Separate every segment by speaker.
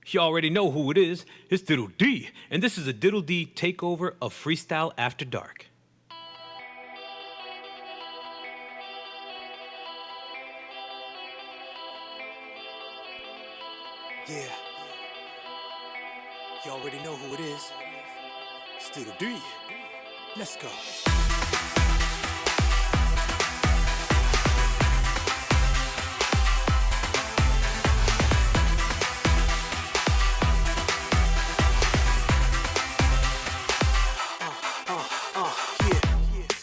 Speaker 1: You already know who it is. It's Diddle D, and this is a Diddle D takeover of Freestyle After Dark.
Speaker 2: Yeah, you already know who it is. It's Diddle D. Let's go.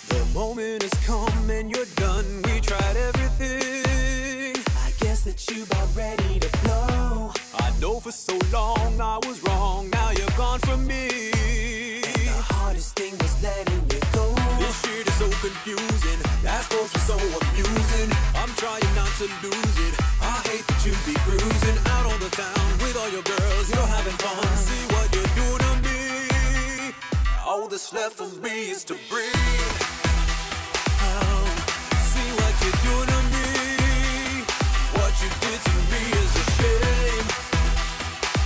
Speaker 2: The moment has come and you're done. We tried everything. I guess that you about ready to blow. I know for so long I was wrong. Now you're gone from me. And the hardest thing was letting you go. This shit is so confusing. That's supposed to be so amusing. I'm trying not to lose it. I hate that you be cruising out on the town with all your girls. You're having fun. See what you're doing to me. All that's left for me is to breathe. Oh, see what you're doing to me. What you did to me is a shame.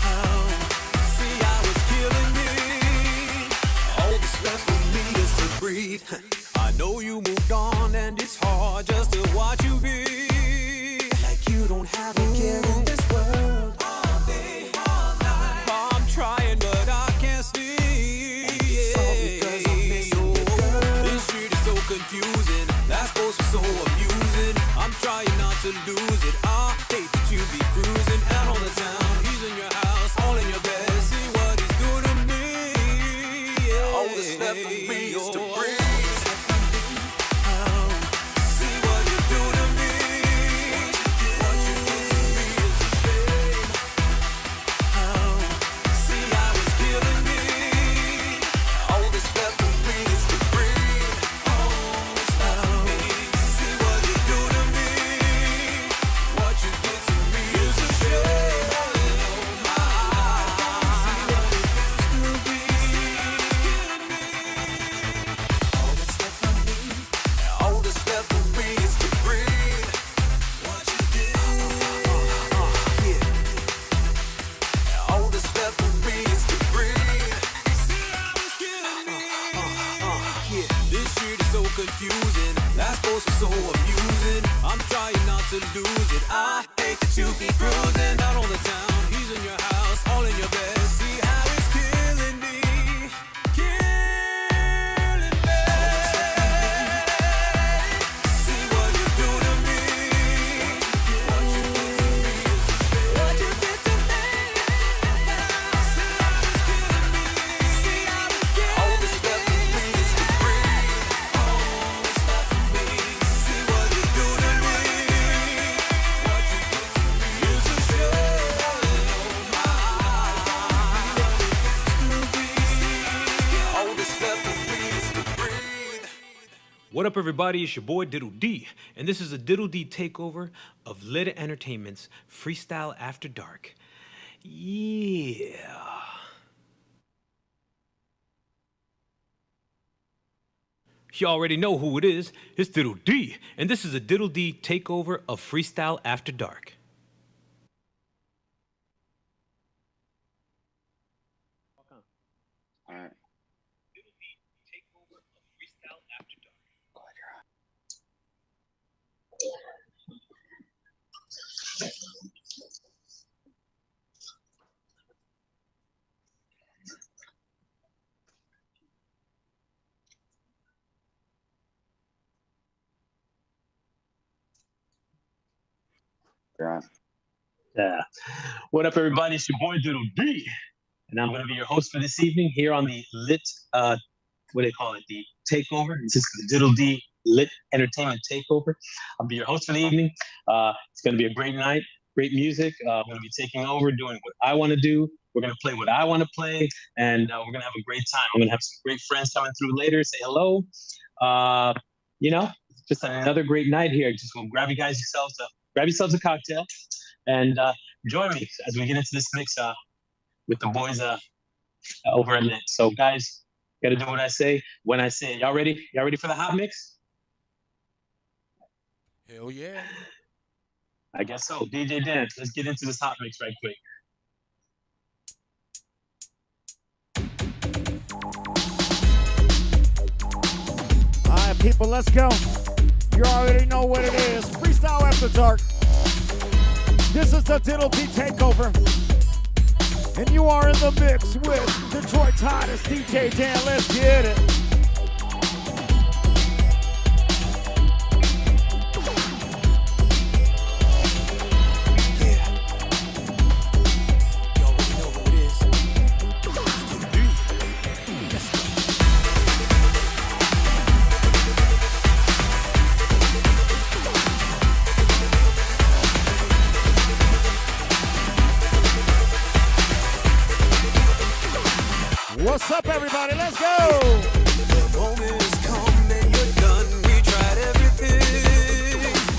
Speaker 2: Oh, see how it's killing me. All that's left for me is to breathe. I know you moved on and it's hard just to watch you be. Like you don't have a care in this world. All day, all night. I'm trying but I can't sleep. Confusing, that's supposed to be so amusing. I'm trying not to lose it. I hate that you be cruising out on the town. He's in your house, all in your bed. See what he's doing to me. Yeah. All that's left for me is to breathe. Oh, see what you're doing to me. What you did to me is a shame. Oh, see how it's killing me. All that's left for me is to breathe. Confusing, that's supposed to be so amusing. I'm trying not to lose it. I hate that you be cruising out on the town. He's in your house, all in your bed. See how it's killing me, killing me. See what you do to me. What you did to me is a shame. What you did to me. See how it's killing me. See how it's killing me. All that's left for me is to breathe.
Speaker 1: What up, everybody? It's your boy Diddle D, and this is a Diddle D takeover of Lit Entertainment's Freestyle After Dark. Yeah. You already know who it is. It's Diddle D, and this is a Diddle D takeover of Freestyle After Dark.
Speaker 3: All right.
Speaker 1: Diddle D takeover of Freestyle After Dark.
Speaker 3: Go ahead, you're on. You're on.
Speaker 4: Yeah. What up, everybody? It's your boy Diddle D, and I'm going to be your host for this evening here on the Lit, what do they call it? The Takeover. This is the Diddle D Lit Entertainment Takeover. I'll be your host for the evening. It's going to be a great night, great music. I'm going to be taking over, doing what I want to do. We're going to play what I want to play, and we're going to have a great time. I'm going to have some great friends coming through later. Say hello. Just another great night here. Just go grab yourselves a cocktail. And join me as we get into this mix with the boys over at Lit. So, guys, got to do what I say when I say it. Y'all ready? Y'all ready for the hot mix?
Speaker 2: Hell yeah.
Speaker 4: I guess so. DJ Dan, let's get into this hot mix right quick.
Speaker 5: All right, people, let's go. You already know what it is. Freestyle After Dark. This is the Diddle D Takeover. And you are in the mix with Detroit's hottest DJ Dan. Let's get it. What's up, everybody? Let's go!
Speaker 2: The moment has come and you're done. We tried everything.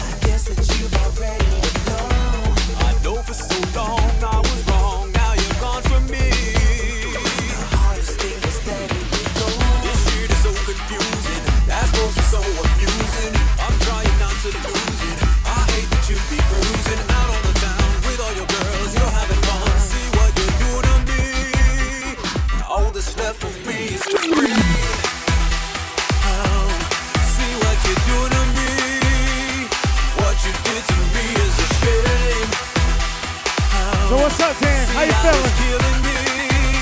Speaker 2: I guess that you've already known. I know for so long I was wrong. Now you're gone from me. The hardest thing is letting you go. This shit is so confusing. That's supposed to be so amusing. I'm trying not to lose it. I hate that you be cruising out on the town with all your girls. You're having fun. See what you're doing to me. All that's left for me is to breathe. Oh, see what you're doing to me. What you did to me is a shame. Oh,
Speaker 5: So what's up, Dan? How you feeling?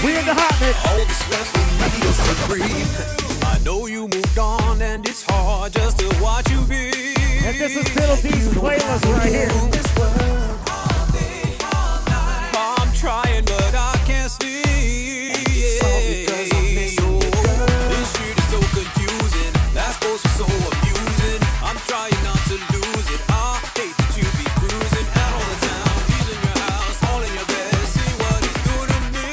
Speaker 5: We in the hot mix.
Speaker 2: All that's left for me is to breathe. I know you moved on and it's hard just to watch you be.
Speaker 5: And this is Diddle D's playlist right here.
Speaker 2: I'm trying but I can't sleep. This shit is so confusing. That's supposed to be so amusing. I'm trying not to lose it. I hate that you be cruising out on the town. He's in your house, all in your bed. See what he's doing to me.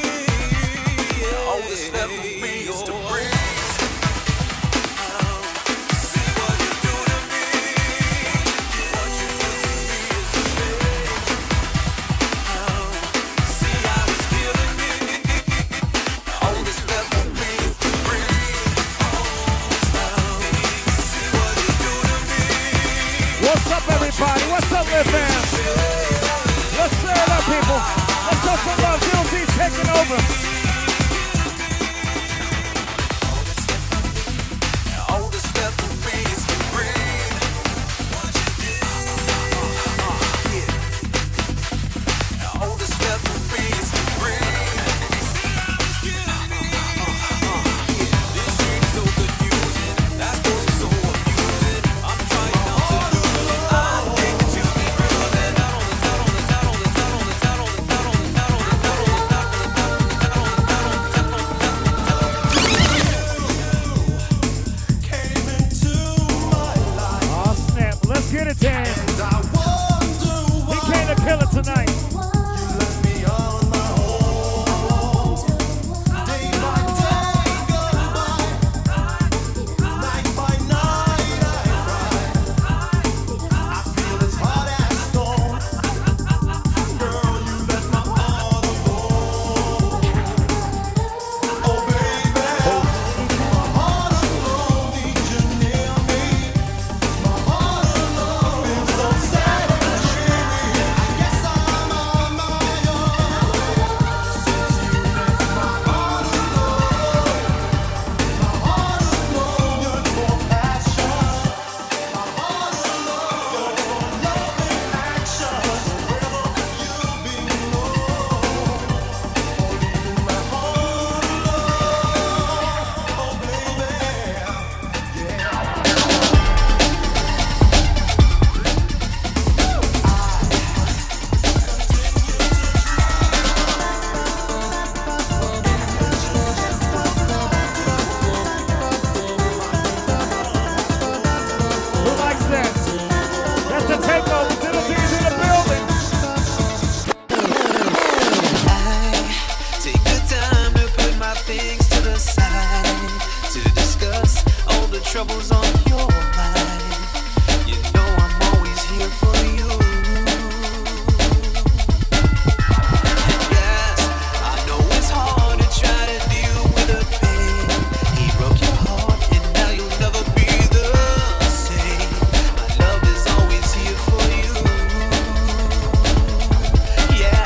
Speaker 2: All that's left for me is to breathe. See what you're doing to me. What you did to me is a shame. See how it's killing me. All that's left for me is to breathe. See what you're doing to me.
Speaker 5: What's up, everybody? What's up, Live Fam? Let's say it up, people. Let's go for love. Diddle D taking over.
Speaker 2: All that's left for me is to breathe. All that's left for me is to breathe. This shit is so confusing. That's supposed to be so amusing. I'm trying not to lose it. I hate that you be cruising out on the town, on the town, on the town, on the town, on the town, on the town, on the town, on the
Speaker 5: Oh, snap. Let's get it, Dan. We came to kill it tonight. Who likes that? That's the takeover. Diddle D's in the building.
Speaker 2: Take the time to put my things to the side to discuss all the troubles on your mind. You know I'm always here for you. Yes, I know it's hard to try to deal with the pain. He broke your heart and now you'll never be the same. My love is always here for you. Yeah,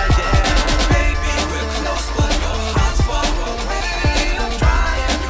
Speaker 2: baby, we're close, but your heart's far away. I'm trying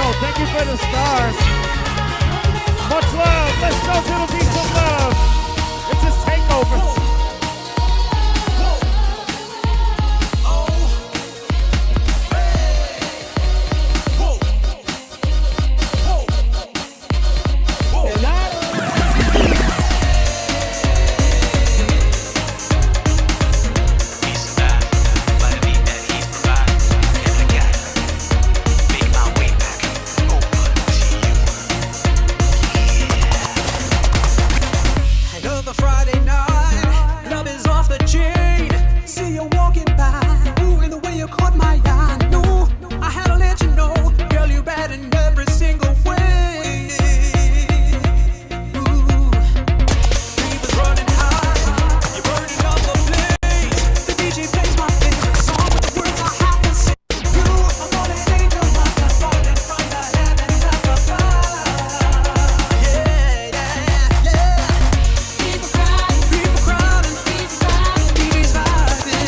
Speaker 5: Yo, thank you for the stars. Much love. Let's go, Diddle D, some love. It's his takeover.
Speaker 2: Another Friday night, club is off the chain. See you walking by, ooh, and the way you caught my eye. No, I had to let you know, girl, you bad in every single way. Ooh, fever's running high, you're burning up the place. The DJ plays my favorite song, but the words I have to say. You, I'm on an angel, must have fallen from the heavens up above. Yeah, yeah, yeah. People crowding, DJ's vibing.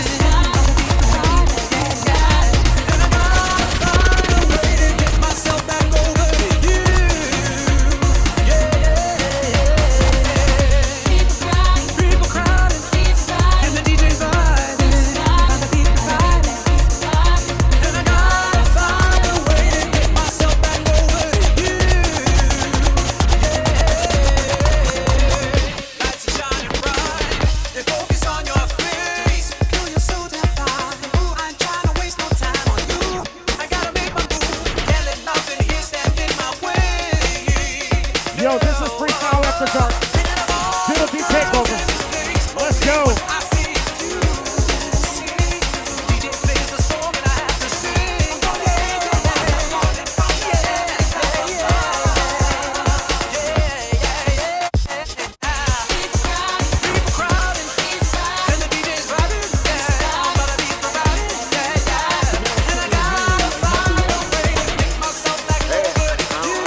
Speaker 2: And I gotta find a way to get myself back over to you. Yeah, people crowding, and the DJ's vibing. And I gotta find a way to get myself back over to you. Lights are shining bright. They focus on your face. Girl, you're so damn fine. Ooh, I ain't trying to waste no time on you. I gotta make my move. Can't let nothing here stand in my way.
Speaker 5: Yo, this is Freestyle After Dark. Diddle D takeover. Let's go.
Speaker 2: I see you. DJ plays the song and I have to sing. People crowding, and the DJ's vibing. But I beat the vibing. And I gotta find a way to get myself back over to you.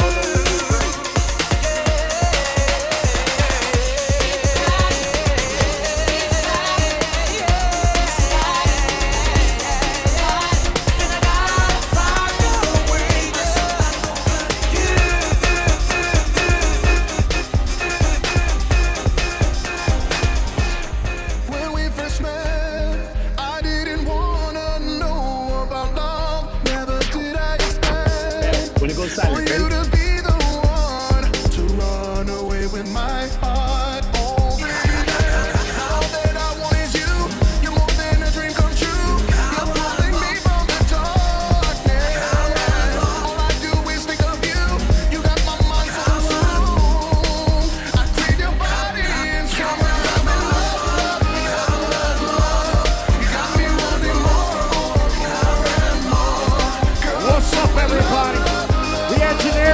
Speaker 6: When we first met, I didn't wanna know about love. Never did I expect
Speaker 4: When it goes
Speaker 6: for
Speaker 4: silent,
Speaker 6: you
Speaker 4: ready?
Speaker 6: to be the one to run away with my heart. Oh, baby, now that I want is you. You're more than a dream come true. You're pulling me from the darkness. All I do is think of you. You got my mind so consumed. I crave your body in summer. I'm in love. You got me wanting more and more.
Speaker 5: What's up, everybody? The engineer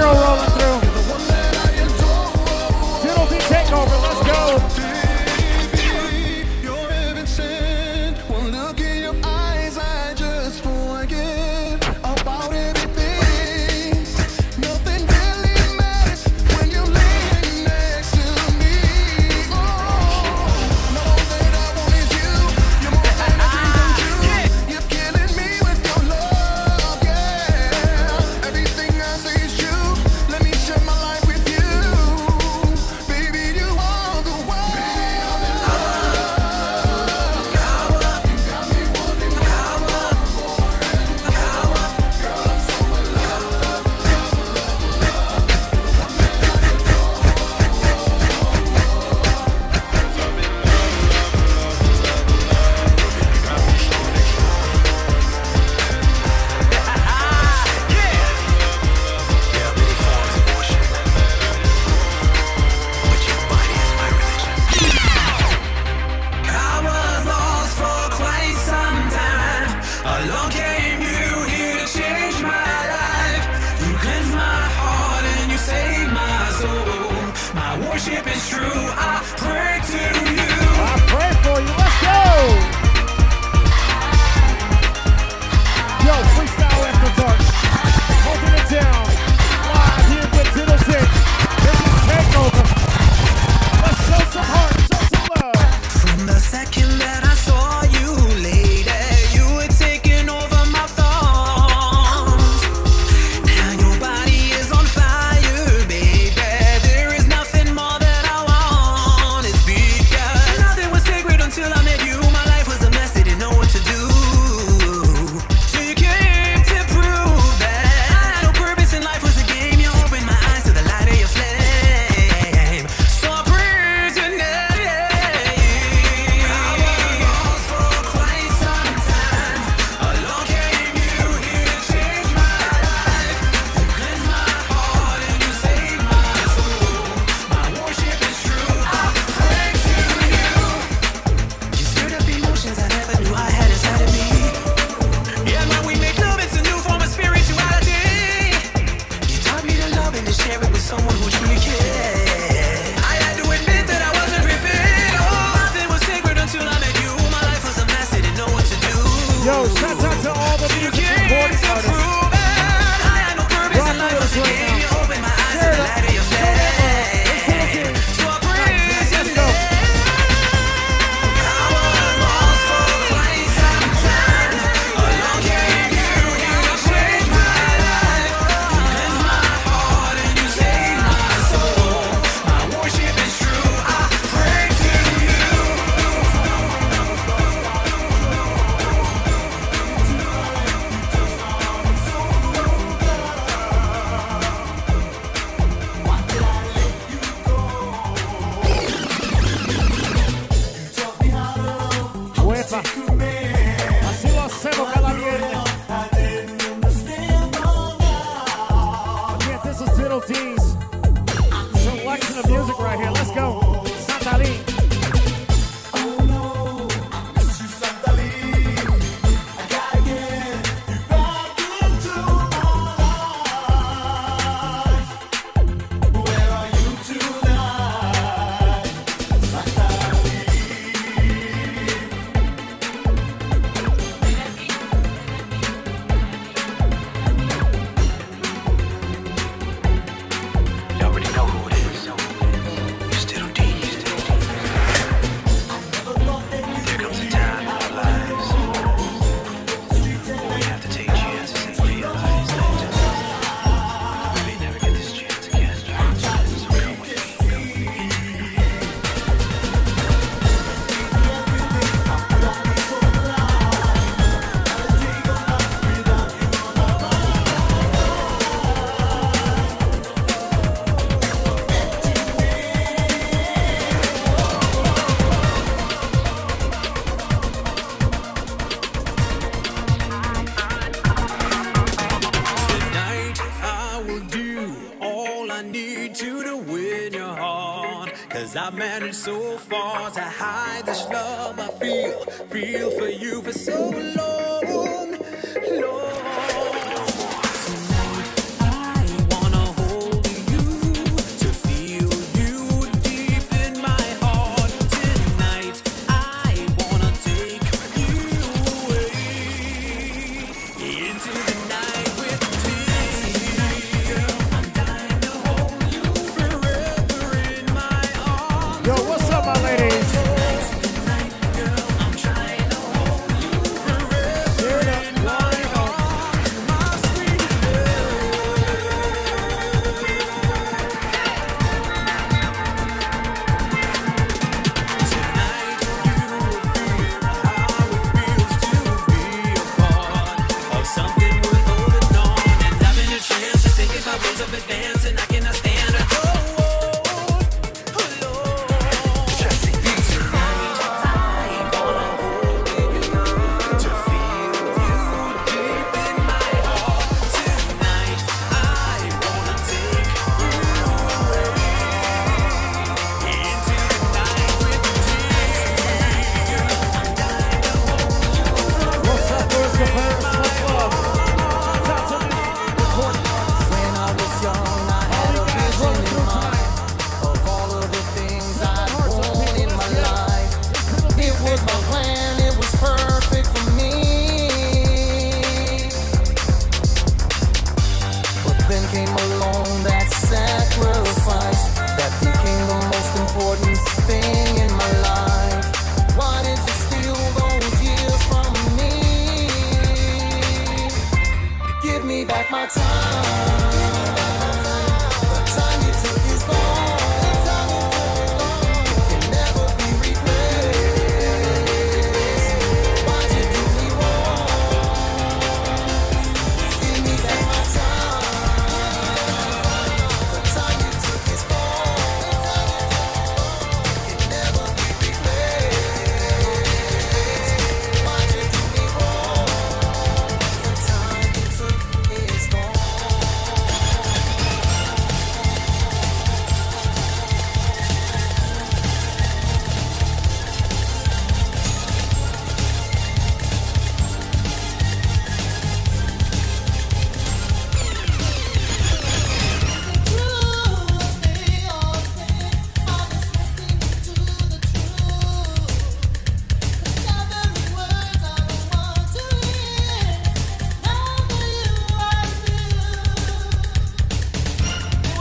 Speaker 2: 'cause I managed so far to hide this love I feel for you for so long, long. I wanna hold you to feel you deep in my heart. Tonight I wanna take you away into the night with me. Girl, I'm dying to hold you forever in my arms.
Speaker 5: Yo, what's up, my ladies?
Speaker 2: Tonight, girl, I'm trying to hold you forever in my arms, my sweet Tonight you will feel how it feels to be a part of something worth holding on and having a chance to think about ways of advancing. I cannot stand alone. Tonight I wanna hold you to feel you deep in my heart. Tonight I wanna take you away into the night with me. Girl, I'm dying to hold you
Speaker 5: What's up, where's the Paris? What's up? Shout to me. Recording.
Speaker 7: When I was young, I had a
Speaker 5: Guys, rolling
Speaker 7: vision in
Speaker 5: through
Speaker 7: mind
Speaker 5: tonight.
Speaker 7: of all of the things I want in my life. It was my plan, it was perfect for me. But then came along that sacrifice that became the most important thing in my life. Why did you steal those years from me? Give me back my time. The time you took is gone. It can never be replaced. Why'd you do me wrong? Give me back my time. The time you took is gone. It can never be replaced. Why'd you do me wrong? The time you took is gone.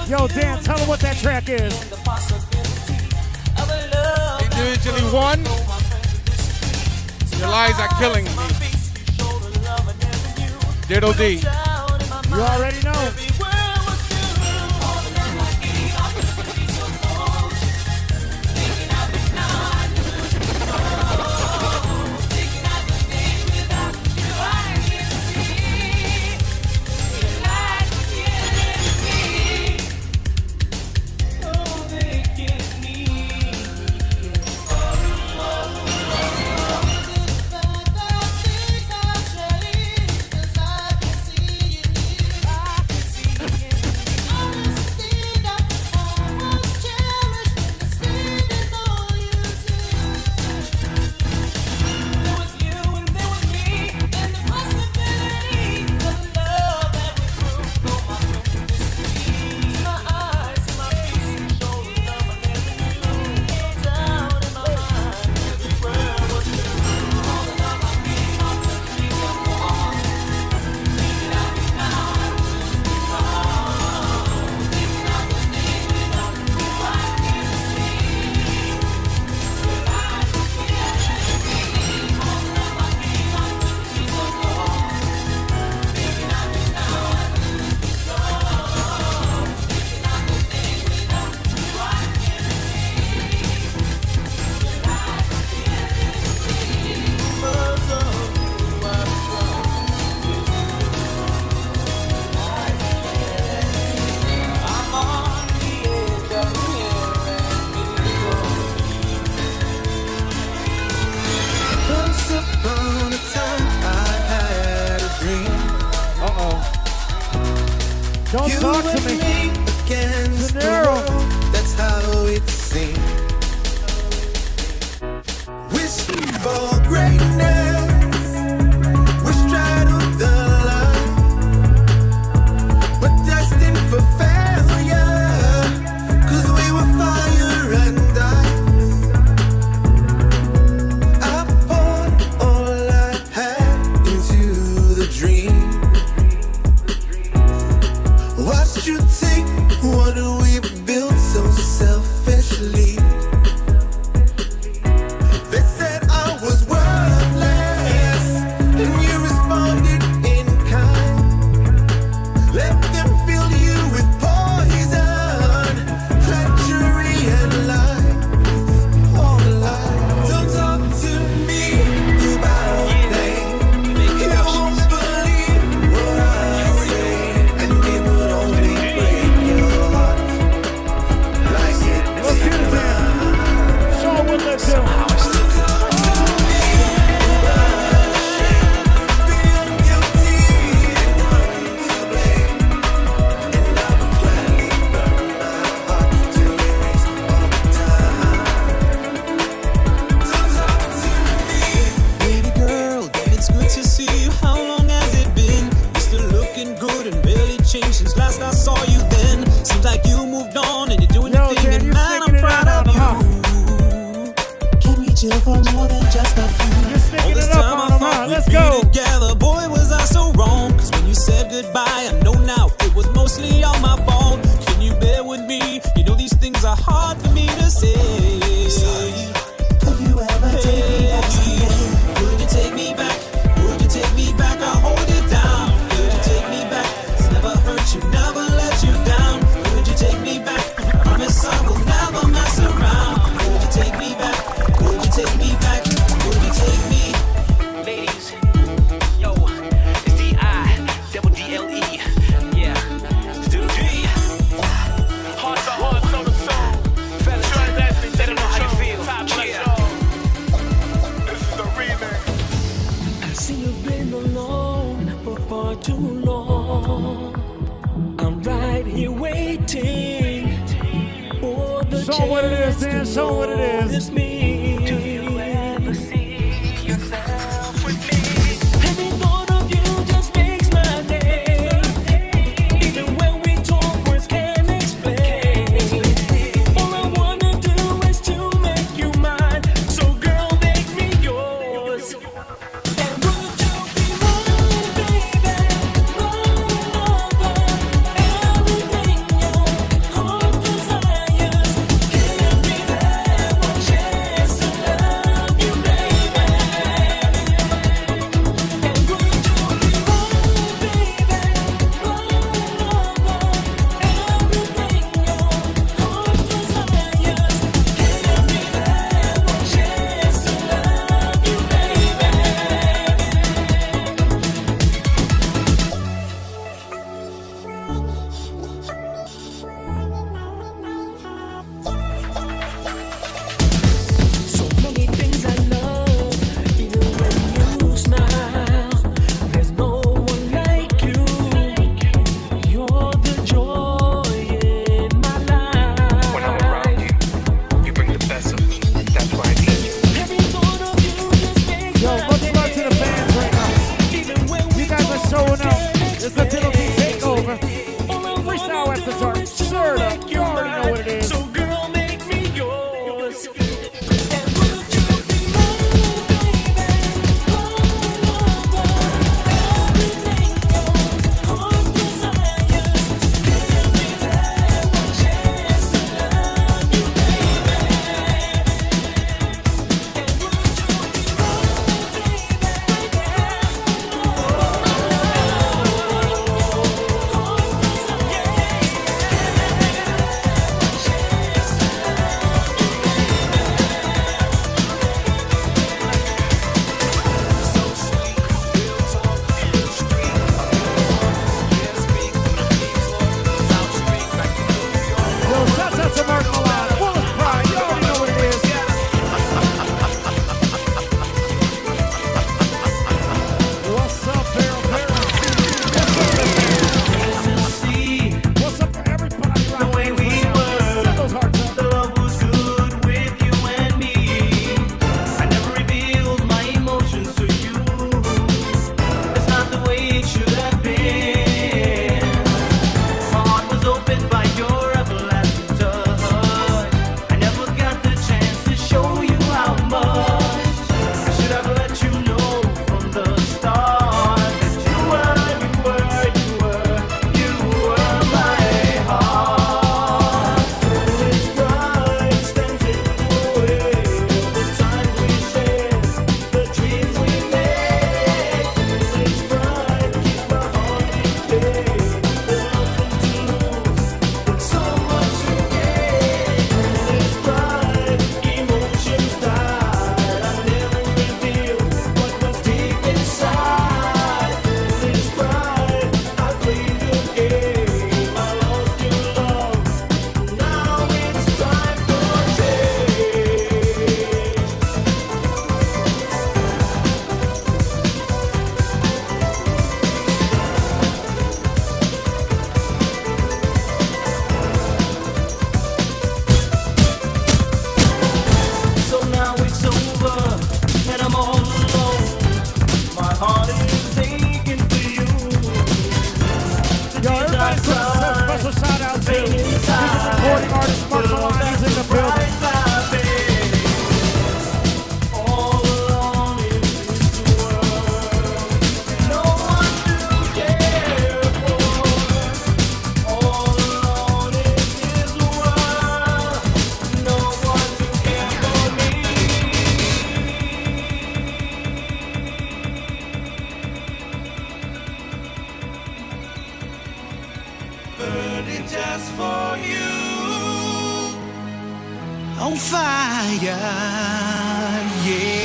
Speaker 5: Yo, Dan, tell them what that track is.
Speaker 8: Individually one, your lies are killing me. Diddle D.
Speaker 5: You already know. Don't
Speaker 7: You
Speaker 5: talk to
Speaker 7: and
Speaker 5: me.
Speaker 7: me against the
Speaker 5: Gennaro.
Speaker 7: world, that's how it seems.
Speaker 6: for greatness. We straddled the line, but destined for failure, 'cause we were fire and ice. I poured all I had into the dream. Watched you take what we built so selfishly. They said I was worthless, and you responded in kind. Let them fill you with poison, treachery and lies, all lies. Don't talk to me about things you won't believe what I say, and it would only break your heart like it
Speaker 5: Let's
Speaker 6: did
Speaker 5: get it, man.
Speaker 6: mine.
Speaker 5: Show 'em what they do.
Speaker 2: Baby girl, it's good to see you. How long has it been? You're still looking good and barely changed since last I saw you then. Seems like you moved on and you're doing
Speaker 5: Yo,
Speaker 2: the thing,
Speaker 5: Jan,
Speaker 2: and
Speaker 5: you
Speaker 2: man,
Speaker 5: sticking
Speaker 2: I'm
Speaker 5: it
Speaker 2: proud
Speaker 5: out
Speaker 2: of
Speaker 5: on 'em,
Speaker 2: you. Can we chill for more than just a few?
Speaker 5: You're sticking
Speaker 2: All this
Speaker 5: it up
Speaker 2: time
Speaker 5: on
Speaker 2: I
Speaker 5: 'em,
Speaker 2: thought
Speaker 5: huh?
Speaker 2: we'd
Speaker 5: Let's
Speaker 2: be
Speaker 5: go.
Speaker 2: together. Boy, was I so wrong. 'Cause when you said goodbye, I know now it was mostly all my fault. Can you bear with me? You know these things are hard for me to say. Could you ever take me back again? Would you take me back? Would you take me back? I'll hold it down. Could you take me back? It's never hurt you, never let you down. Would you take me back? Promise I will never mess around. Would you take me back? Would you take me back? Would you take me?
Speaker 9: Ladies, yo, it's D.I. double D.L.E. Yeah, it's Diddle D. Heart to heart, soul to soul. Fellas, let them know how you feel. Yeah.
Speaker 6: This is the remix.
Speaker 2: I see you've been alone for far too long. I'm right here waiting for the
Speaker 5: Show 'em what it is, Dan. Show 'em what it is.
Speaker 2: It's me.
Speaker 9: Do you ever see yourself with me?
Speaker 2: Every thought of you just makes my day. Even when we talk, words can't explain. All I wanna do is to make you mine. So girl, make me yours. And would you be mine, baby? Mine over everything your heart desires. Give me that one chance to love you, baby. And would you be mine, baby? Mine over everything your heart desires. Give me that one chance to love you, So many things I love, even when you smile. There's no one like you. You're the joy in my life.
Speaker 9: When I'm around you, you bring the best of me. That's why I need you.
Speaker 2: Every thought of you just makes
Speaker 5: Yo,
Speaker 2: my
Speaker 5: much
Speaker 2: day.
Speaker 5: love to the fans right now.
Speaker 2: Even when we
Speaker 5: You guys are
Speaker 2: talk,
Speaker 5: showing
Speaker 2: words
Speaker 5: up.
Speaker 2: can't
Speaker 5: It's the Diddle D
Speaker 2: explain.
Speaker 5: Takeover.
Speaker 2: All I wanna
Speaker 5: Freestyle after
Speaker 2: do
Speaker 5: dark.
Speaker 2: is to
Speaker 5: Sure enough.
Speaker 2: make
Speaker 5: You already know what it is.
Speaker 2: So girl, make me yours. And would you be mine, baby? Mine over everything your heart desires. Give me that one chance to love you, baby. And would you be mine, baby?
Speaker 6: burning just for you. On fire, yeah.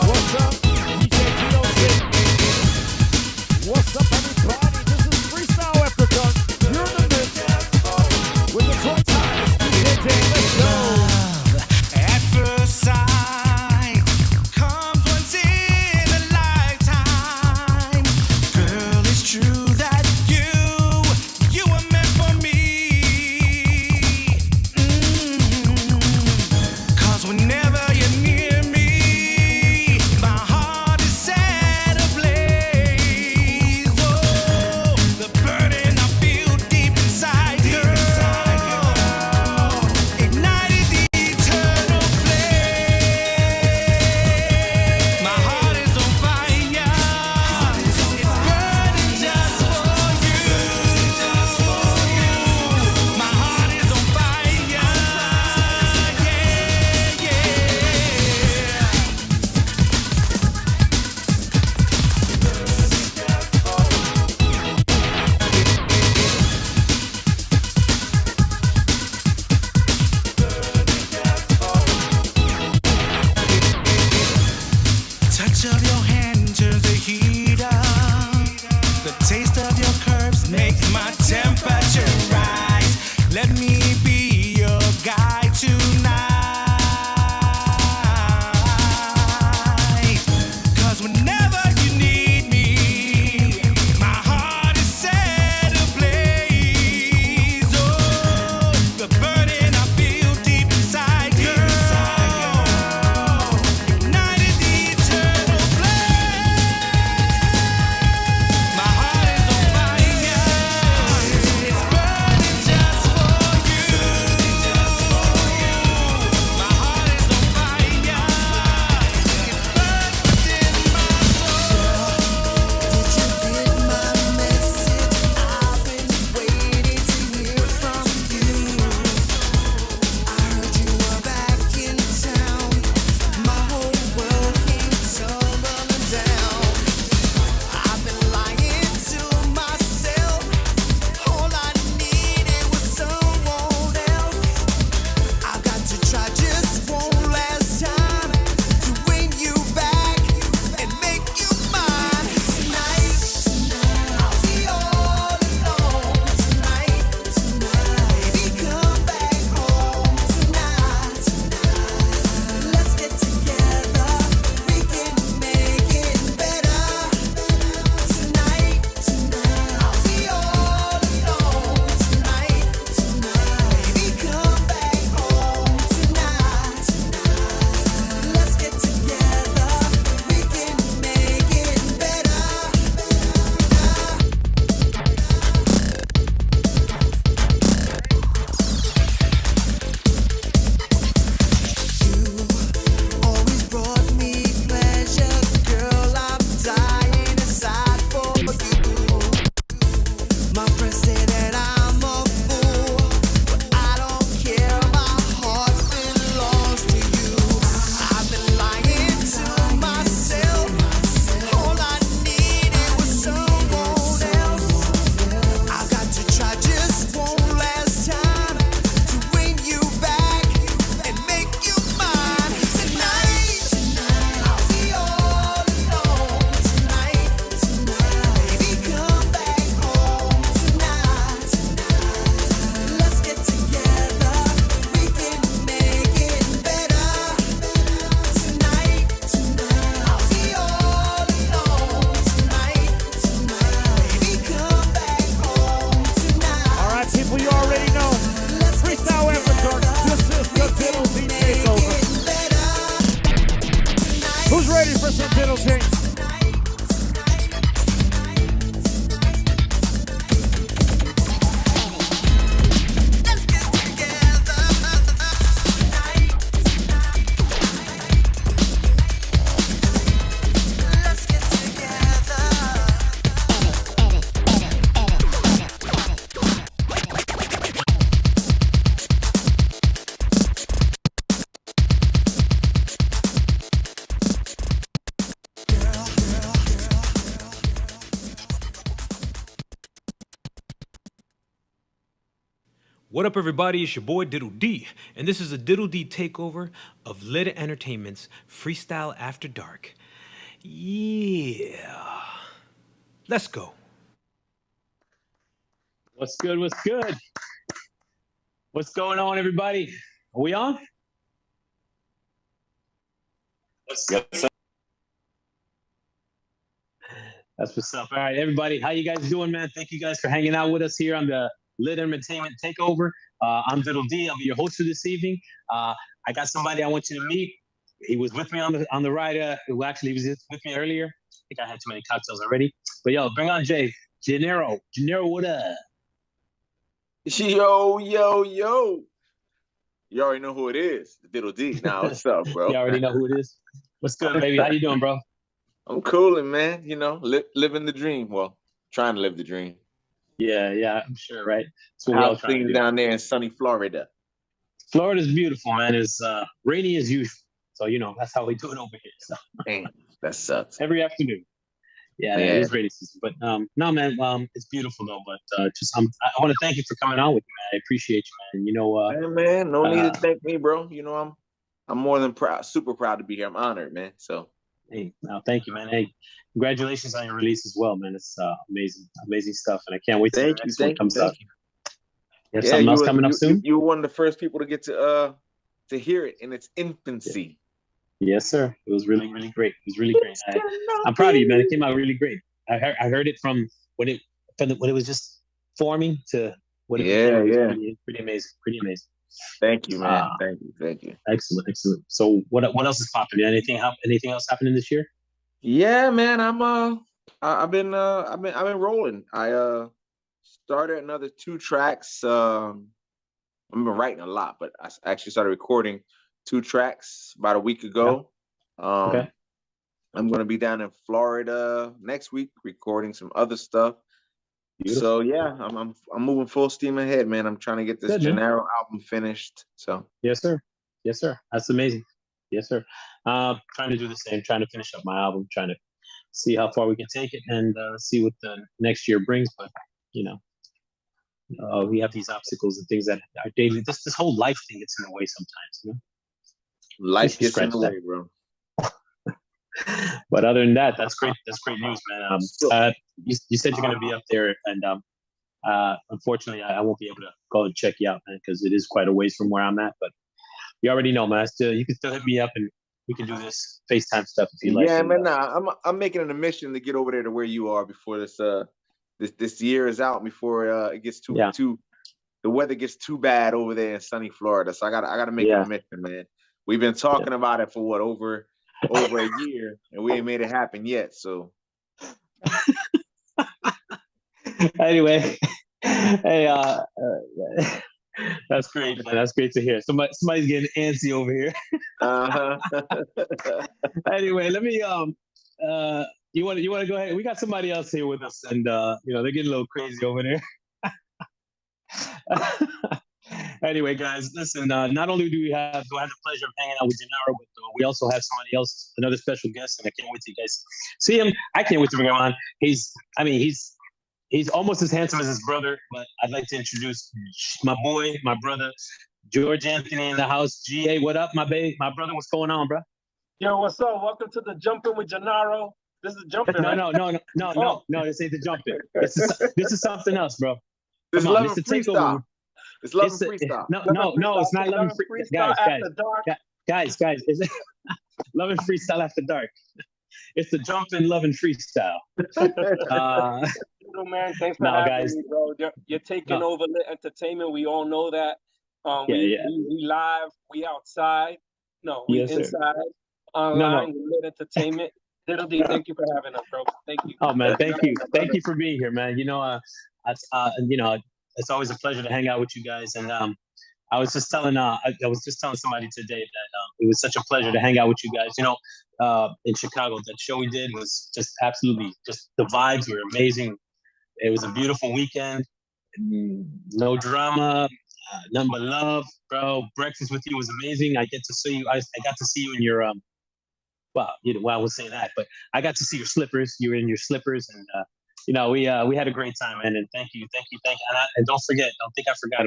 Speaker 5: What's up, DJ TLC? What's up, everybody? This is Freestyle After Dark. You're in the mix with the Troy Times. DJ Dan, let's go.
Speaker 6: At first sight comes once in a lifetime. Girl, it's true that you were meant for me. 'Cause whenever you're near me, my heart is set ablaze. Oh, the burden I feel deep inside, girl, ignited the eternal flame. My heart is on fire. It's burning just for you. My heart is on fire. Yeah, yeah. Touch of your hand turns the heat up. The taste of your curves makes my temperature rise. Let me be your guide tonight. 'Cause whenever you need me, my heart is set ablaze. Oh, the burden I feel deep inside, girl, ignited the eternal flame. My heart is on fire. It's burning just for you. My heart is on fire. It burns within my soul. Did you get my message? I've been waiting to hear from you. I heard you were back in town. My whole world came tumbling down. I've been lying to myself. All I needed was someone else. I've got to try just one last time to win you back and make you mine. Tonight, I'll be all alone. Tonight, baby, come back home. Tonight, let's get together. We can make it better. Tonight, I'll be all alone. Tonight, baby, come back home. Tonight, let's get together. We can make it better. Always brought me pleasure, girl. I'm dying inside for you. My friends say that I'm a fool, but I don't care. My heart belongs to you. I've been lying to myself. All I needed was someone else. I've got to try just one last time to win you back and make you mine. Tonight, I'll be all alone. Tonight, baby, come back home. Tonight, let's get together. We can make it better. Tonight, I'll be all alone. Tonight, baby, come back home. Tonight.
Speaker 5: All right, people, you already know. Freestyle After Dark. This is the Diddle D Takeover. Who's ready for some Diddle D?
Speaker 1: What up, everybody? It's your boy Diddle D, and this is a Diddle D takeover of Lit Entertainment's Freestyle After Dark. Yeah. Let's go.
Speaker 4: What's good? What's good? What's going on, everybody? Are we on?
Speaker 3: Yes, sir.
Speaker 4: That's what's up. All right, everybody, how you guys doing, man? Thank you guys for hanging out with us here on the Lit Entertainment Takeover. I'm Diddle D. I'll be your host for this evening. I got somebody I want you to meet. He was with me on the ride. Well, actually, he was with me earlier. I think I had too many cocktails already. But yo, bring on Jay. Gennaro, what up?
Speaker 3: Yo, yo, yo. You already know who it is. The Diddle D. Now, what's up, bro?
Speaker 4: You already know who it is. What's good, baby? How you doing, bro?
Speaker 3: I'm cooling, man. You know, living the dream. Well, trying to live the dream.
Speaker 4: Yeah, I'm sure, right? That's what we're all
Speaker 3: How's
Speaker 4: trying to
Speaker 3: things
Speaker 4: do.
Speaker 3: down there in sunny Florida?
Speaker 4: Florida's beautiful, man. It's rainy as usual. So, you know, that's how we do it over here. So
Speaker 3: Damn, that sucks.
Speaker 4: every afternoon. Yeah,
Speaker 3: Yeah.
Speaker 4: it is rainy season. But no, man, it's beautiful though. But I want to thank you for coming on with me, man. I appreciate you, man. You know,
Speaker 3: Hey, man, no need to thank me, bro. You know, I'm more than proud, super proud to be here. I'm honored, man. So
Speaker 4: hey, no, thank you, man. Hey, congratulations on your release as well, man. It's amazing stuff, and I can't wait till the next one comes out. You have something else coming up soon?
Speaker 3: You were one of the first people to get to hear it in its infancy.
Speaker 4: Yes, sir. It was really, really great. It was really great. I'm proud of you, man. It came out really great. I heard it from when it was just forming to what it became. Pretty amazing. Pretty amazing.
Speaker 3: Thank you, man. Thank you.
Speaker 4: Excellent. So what else is popping? Anything else happening this year?
Speaker 3: Yeah, man. I've been rolling. I started another 2 tracks. I've been writing a lot, but I actually started recording 2 tracks about a week ago. Yeah.
Speaker 4: Okay.
Speaker 3: I'm gonna be down in Florida next week recording some other stuff. Beautiful. So yeah, I'm moving full steam ahead, man. I'm trying to get this Gennaro album finished. So
Speaker 4: yes, sir. That's amazing. Yes, sir. Trying to do the same. Trying to finish up my album. Trying to see how far we can take it and see what the next year brings. But you know, we have these obstacles and things that are daily. This whole life thing gets in the way sometimes. You know,
Speaker 3: life gets in the way, bro.
Speaker 4: But other than that, that's great. That's great news, man. You said you're going to be up there, and unfortunately, I won't be able to go and check you out, man, because it is quite a ways from where I'm at. But you already know, man. You can still hit me up, and we can do this FaceTime stuff if you like.
Speaker 3: Yeah, man. I'm making it a mission to get over there to where you are before this year is out, before it gets too the weather gets too bad over there in sunny Florida. So I gotta make it a mission, man. We've been talking about it for what over a year, and we ain't made it happen yet. So
Speaker 4: anyway, hey, that's great, man. That's great to hear. Somebody's getting antsy over here. Anyway, let me you want to go ahead? We got somebody else here with us, and you know, they're getting a little crazy over there. Anyway, guys, listen. Not only do I have the pleasure of hanging out with Gennaro, but we also have somebody else, another special guest, and I can't wait till you guys see him. I can't wait to bring him on. He's almost as handsome as his brother, but I'd like to introduce my boy, my brother, George Anthony in the house. GA, what up, my brother? What's going on, bro?
Speaker 10: Yo, what's up? Welcome to the Jumping with Gennaro. This is Jumping, right?
Speaker 4: No, this ain't the Jumping. This is something else, bro.
Speaker 3: It's
Speaker 4: Come on,
Speaker 3: Love and
Speaker 4: Takeover.
Speaker 3: Freestyle. It's Love and Freestyle.
Speaker 4: No, it's not Love and Freestyle. Guys, is it Love and Freestyle After Dark? It's the Jumping Love and Freestyle.
Speaker 10: Man, thanks for having me, bro. You're taking over Lit Entertainment. We all know that. We live. We outside. No, we inside. Online. Lit Entertainment. Diddle D, thank you for having us, bro. Thank you.
Speaker 4: Oh man, thank you for being here, man. You know, you know, it's always a pleasure to hang out with you guys. And I was just telling somebody today that it was such a pleasure to hang out with you guys. You know, in Chicago, that show we did was just absolutely the vibes were amazing. It was a beautiful weekend. No drama, nothing but love, bro. Breakfast with you was amazing. I got to see you in your well, you know, I would say that, but I got to see your slippers. You were in your slippers, and you know, we had a great time, man. And thank you. And don't forget, don't think I forgot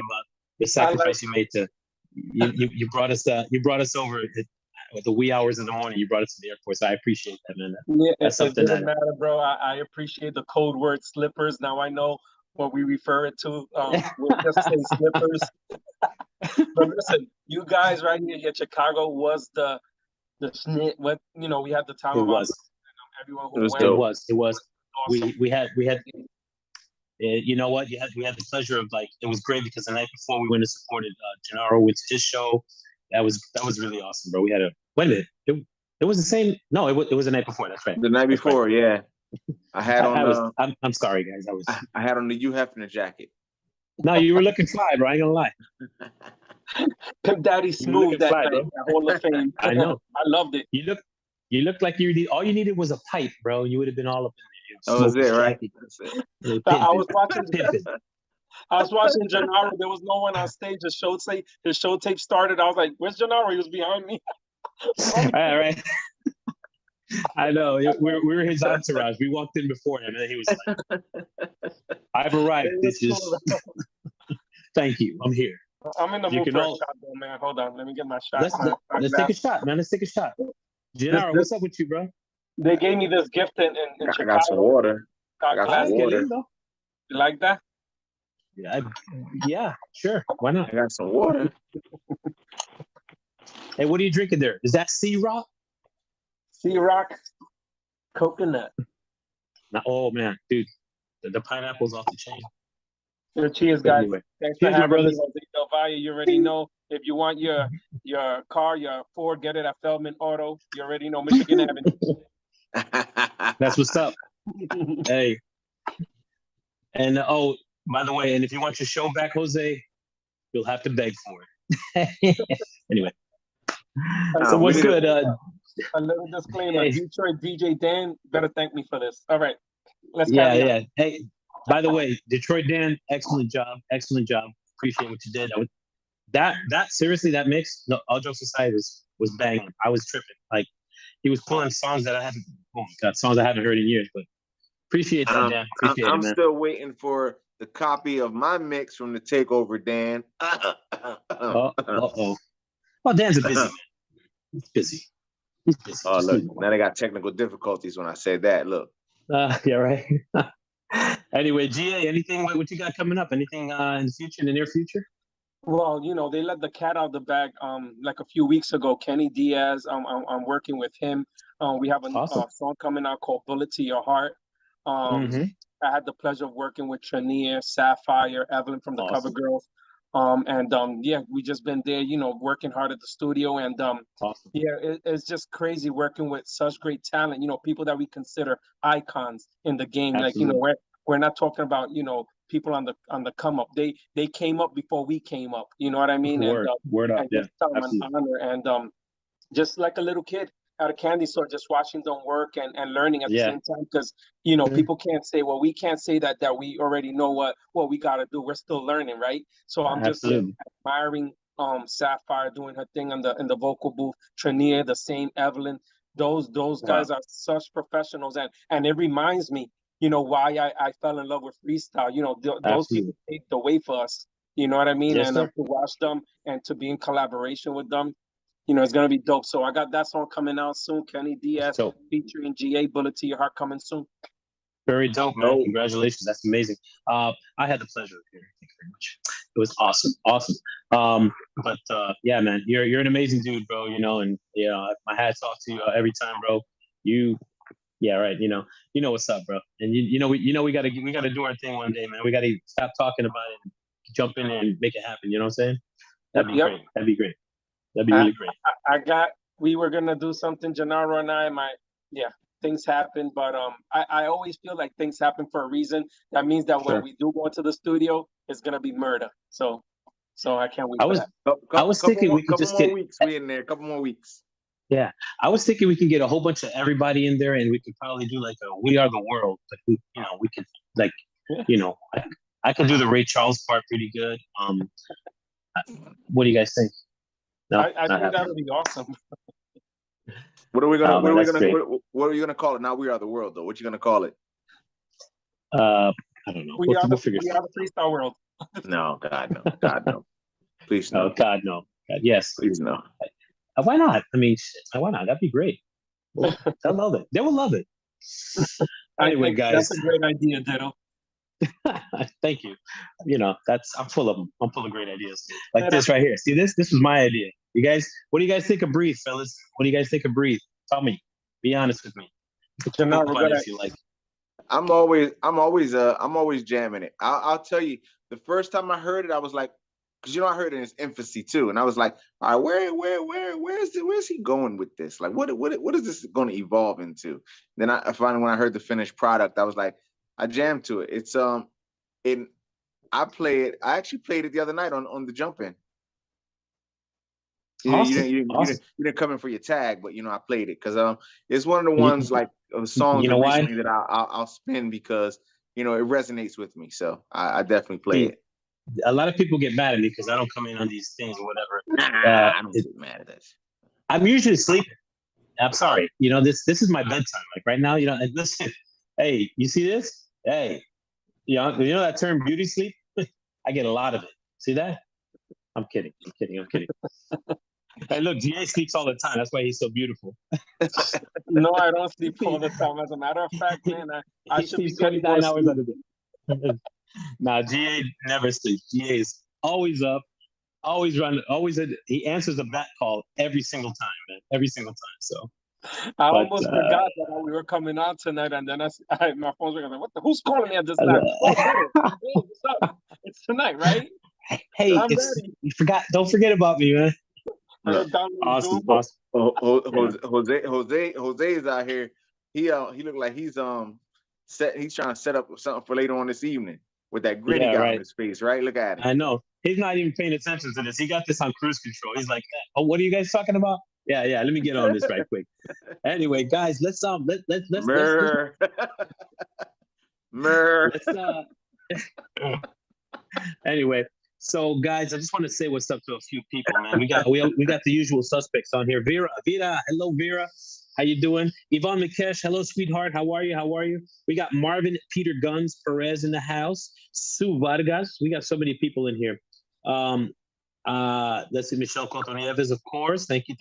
Speaker 4: the sacrifice you made to you brought us over with the wee hours in the morning. You brought us to the airport, so I appreciate that, man. That's something
Speaker 10: it doesn't matter, bro. I appreciate the code word slippers. Now I know what we refer it to. We'll just say slippers. But listen, you guys right here at Chicago was the snit. What we had the time of our lives. Everyone who went.
Speaker 4: It was.
Speaker 10: Awesome.
Speaker 4: We had. You know what? We had the pleasure of it was great because the night before we went and supported Gennaro with his show. That was really awesome, bro. We had wait a minute. It was the same. No, it was the night before. That's right.
Speaker 3: The night before, yeah. I had on.
Speaker 4: I'm sorry, guys.
Speaker 3: I had on the Hugh Hefner jacket.
Speaker 4: No, you were looking fly, bro. I ain't gonna lie.
Speaker 10: Pimp Daddy Smooth that night, that Hall of Fame.
Speaker 4: I know.
Speaker 10: I loved it.
Speaker 4: You looked like all you needed was a pipe, bro. You would have been all up in there.
Speaker 3: That was it, right?
Speaker 10: I was watching Gennaro. There was no one on stage. His show tape started. I was like, "Where's Gennaro?" He was behind me.
Speaker 4: All right. I know. We were his entourage. We walked in before him, and he was like, "I've arrived, bitches. Thank you. I'm here."
Speaker 10: I'm in the mood for a shot, though, man. Hold on. Let me get my shot.
Speaker 4: Let's take a shot, man. Let's take a shot. Gennaro, what's up with you, bro?
Speaker 10: They gave me this gift in Chicago.
Speaker 3: I got some water. I got some water.
Speaker 10: You like that?
Speaker 4: Yeah, sure. Why not?
Speaker 3: I got some water.
Speaker 4: Hey, what are you drinking there? Is that Sea Rock?
Speaker 10: Sea Rock coconut.
Speaker 4: Oh man, dude, the pineapple's off the chain.
Speaker 10: Cheers, guys.
Speaker 4: Anyway.
Speaker 10: Thanks for having me, Jose Del Valle. You already know. If you want your car, your Ford, get it at Feldman Auto. You already know Michigan Avenue.
Speaker 4: That's what's up. Hey. And by the way, and if you want your show back, Jose, you'll have to beg for it. Anyway. So what's good?
Speaker 10: A little disclaimer. Detroit DJ Dan better thank me for this. All right. Let's carry on.
Speaker 4: Hey, by the way, Detroit Dan, excellent job. Appreciate what you did. That seriously, that mix, no, all jokes aside, was banging. I was tripping. Like he was pulling songs that I haven't heard in years, but appreciate that, Dan. Appreciate
Speaker 3: I'm
Speaker 4: it, man.
Speaker 3: still waiting for the copy of my mix from the Takeover, Dan.
Speaker 4: Uh-oh. Well, Dan's a busy man. He's busy.
Speaker 3: Oh, look, now they got technical difficulties when I said that. Look.
Speaker 4: Yeah, right. Anyway, GA, anything what you got coming up? Anything in the near future?
Speaker 10: Well, they let the cat out of the bag like a few weeks ago. Kenny Diaz, I'm working with him. We have a song coming out called Bullet to Your Heart. I had the pleasure of working with Trania, Sapphire, Evelyn from the Cover Girls. We just been there, working hard at the studio. And it's just crazy working with such great talent, people that we consider icons in the game.
Speaker 4: Absolutely.
Speaker 10: Like, we're not talking about, people on the come up. They came up before we came up. You know what I mean?
Speaker 4: Word up. Yeah.
Speaker 10: An honor. And just like a little kid at a candy store, just watching them work and learning at the same time. Because people can't say, well, we can't say that we already know what we got to do. We're still learning, right? So I'm just admiring Sapphire doing her thing in the vocal booth. Trania, the same. Evelyn, those guys are such professionals, and it reminds me, why I fell in love with freestyle. Those people paved the way for us. You know what I mean?
Speaker 4: Yes,
Speaker 10: and to watch them and to be in collaboration with them, it's gonna be dope. So I got that song coming out soon. Kenny Diaz featuring GA, Bullet to Your Heart, coming soon.
Speaker 4: Very dope, man. Congratulations. That's amazing. I had the pleasure of hearing. Thank you very much. It was awesome. But yeah, man, you're an amazing dude, bro. And my hats off to you every time, bro. Yeah, right. You know what's up, bro. And we gotta do our thing one day, man. We gotta stop talking about it and jump in and make it happen. You know what I'm saying? That'd be great. That'd be great. That'd be really great.
Speaker 10: We were gonna do something, Gennaro and I. Things happen, but I always feel like things happen for a reason. That means that when we do go into the studio, it's gonna be murder. So I can't wait.
Speaker 4: I was thinking we could just get
Speaker 3: weeks. We in there, a couple more weeks.
Speaker 4: Yeah, I was thinking we can get a whole bunch of everybody in there, and we could probably do like a "We Are the World." But we could I could do the Ray Charles part pretty good. What do you guys think? No,
Speaker 10: I think that would be awesome.
Speaker 3: What are we gonna call it? Now We Are the World, though. What you gonna call it?
Speaker 4: I don't know.
Speaker 10: We are the freestyle world.
Speaker 3: No, God no. Please no.
Speaker 4: Oh God, no. God, yes.
Speaker 3: Please no.
Speaker 4: Why not? I mean, why not? That'd be great. Well, they'll love it. They will love it. Anyway, guys,
Speaker 10: that's a great idea, Diddle.
Speaker 4: thank you. You know, I'm full of them. I'm full of great ideas. Like this right here. See this? This was my idea. You guys, what do you guys think of Breathe, fellas? What do you guys think of Breathe? Tell me. Be honest with me. If you like.
Speaker 3: I'm always jamming it. I'll tell you, the first time I heard it, I was like, because I heard it in its infancy too, and I was like, all right, where's he going with this? Like, what is this going to evolve into? Then I finally, when I heard the finished product, I was like, I jammed to it. It's I actually played it the other night on the Jump In.
Speaker 4: Awesome.
Speaker 3: You didn't come in for your tag, but I played it because it's one of the ones like songs recently that I'll spin because it resonates with me. So I definitely play it.
Speaker 4: A lot of people get mad at me because I don't come in on these things or whatever.
Speaker 3: I don't get mad at that.
Speaker 4: I'm usually sleeping. I'm sorry. This is my bedtime. Like right now, listen. Hey, you see this? Hey, you know that term beauty sleep? I get a lot of it. See that? I'm kidding. Hey, look, GA sleeps all the time. That's why he's so beautiful.
Speaker 10: No, I don't sleep all the time. As a matter of fact, man, I should be 29
Speaker 4: hours out of it. Nah, GA never sleeps. GA is always up, always running, he answers a bat call every single time, man. Every single time. So
Speaker 10: I almost forgot that we were coming on tonight, and then my phone's ringing. I was like, who's calling me at this time? What's up? It's tonight, right?
Speaker 4: Hey, you forgot. Don't forget about me, man.
Speaker 3: Awesome. Jose is out here. He looked like he's trying to set up something for later on this evening with that grin he got on his face, right? Look at it.
Speaker 4: I know. He's not even paying attention to this. He got this on cruise control. He's like, oh, what are you guys talking about? Yeah. Let me get on this right quick. Anyway, guys, let's anyway. So, guys, I just want to say what's up to a few people, man. We got the usual suspects on here. Vera, hello, Vera. How you doing? Yvonne McKesh, hello, sweetheart. How are you? We got Marvin Peter Guns Perez in the house. Sue Vargas. We got so many people in here. Let's see, Michelle Cotonieves, of course. Thank you,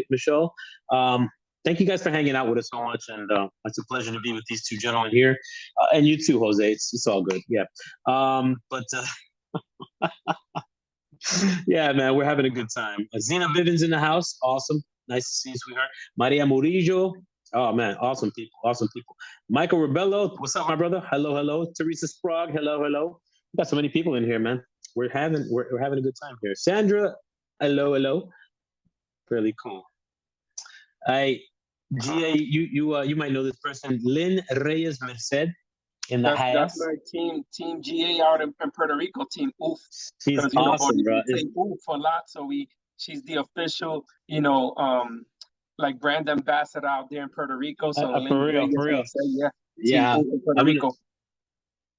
Speaker 4: Michelle. Thank you guys for hanging out with us so much, and it's a pleasure to be with these two gentlemen here, and you too, Jose. It's all good, yeah. Yeah, man, we're having a good time. Zena Bivens in the house. Awesome. Nice to see you, sweetheart. Maria Murillo. Oh, man. Awesome people. Michael Rebello. What's up, my brother? Hello. Teresa Sprague. Hello. We got so many people in here, man. We're having a good time here. Sandra. Hello. Really cool. GA, you might know this person. Lynn Reyes Merced.
Speaker 10: That's my team GA out in Puerto Rico, team Oof.
Speaker 4: She's awesome, bro.
Speaker 10: Say Oof a lot, so she's the official, like brand ambassador out there in Puerto Rico. So
Speaker 4: for real. Yeah.
Speaker 10: Puerto Rico.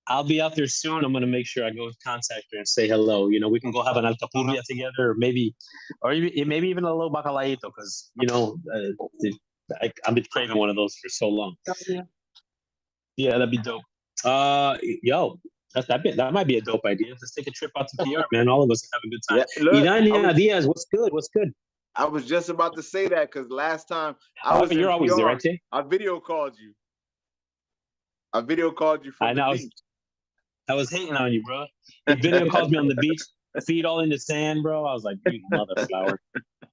Speaker 4: I'll be out there soon. I'm gonna make sure I go contact her and say hello. We can go have an alcapurria together, or maybe even a little bacalaito, because I've been craving one of those for so long. Yeah, that'd be dope. That might be a dope idea. Let's take a trip out to PR, man. All of us have a good time.
Speaker 3: Yeah, look,
Speaker 4: Diaz, what's good?
Speaker 3: I was just about to say that because last time
Speaker 4: you're always there, right, Jay?
Speaker 3: I video called you. From the beach.
Speaker 4: I was hating on you, bro. The video called me on the beach, feet all in the sand, bro. I was like, you mother flower.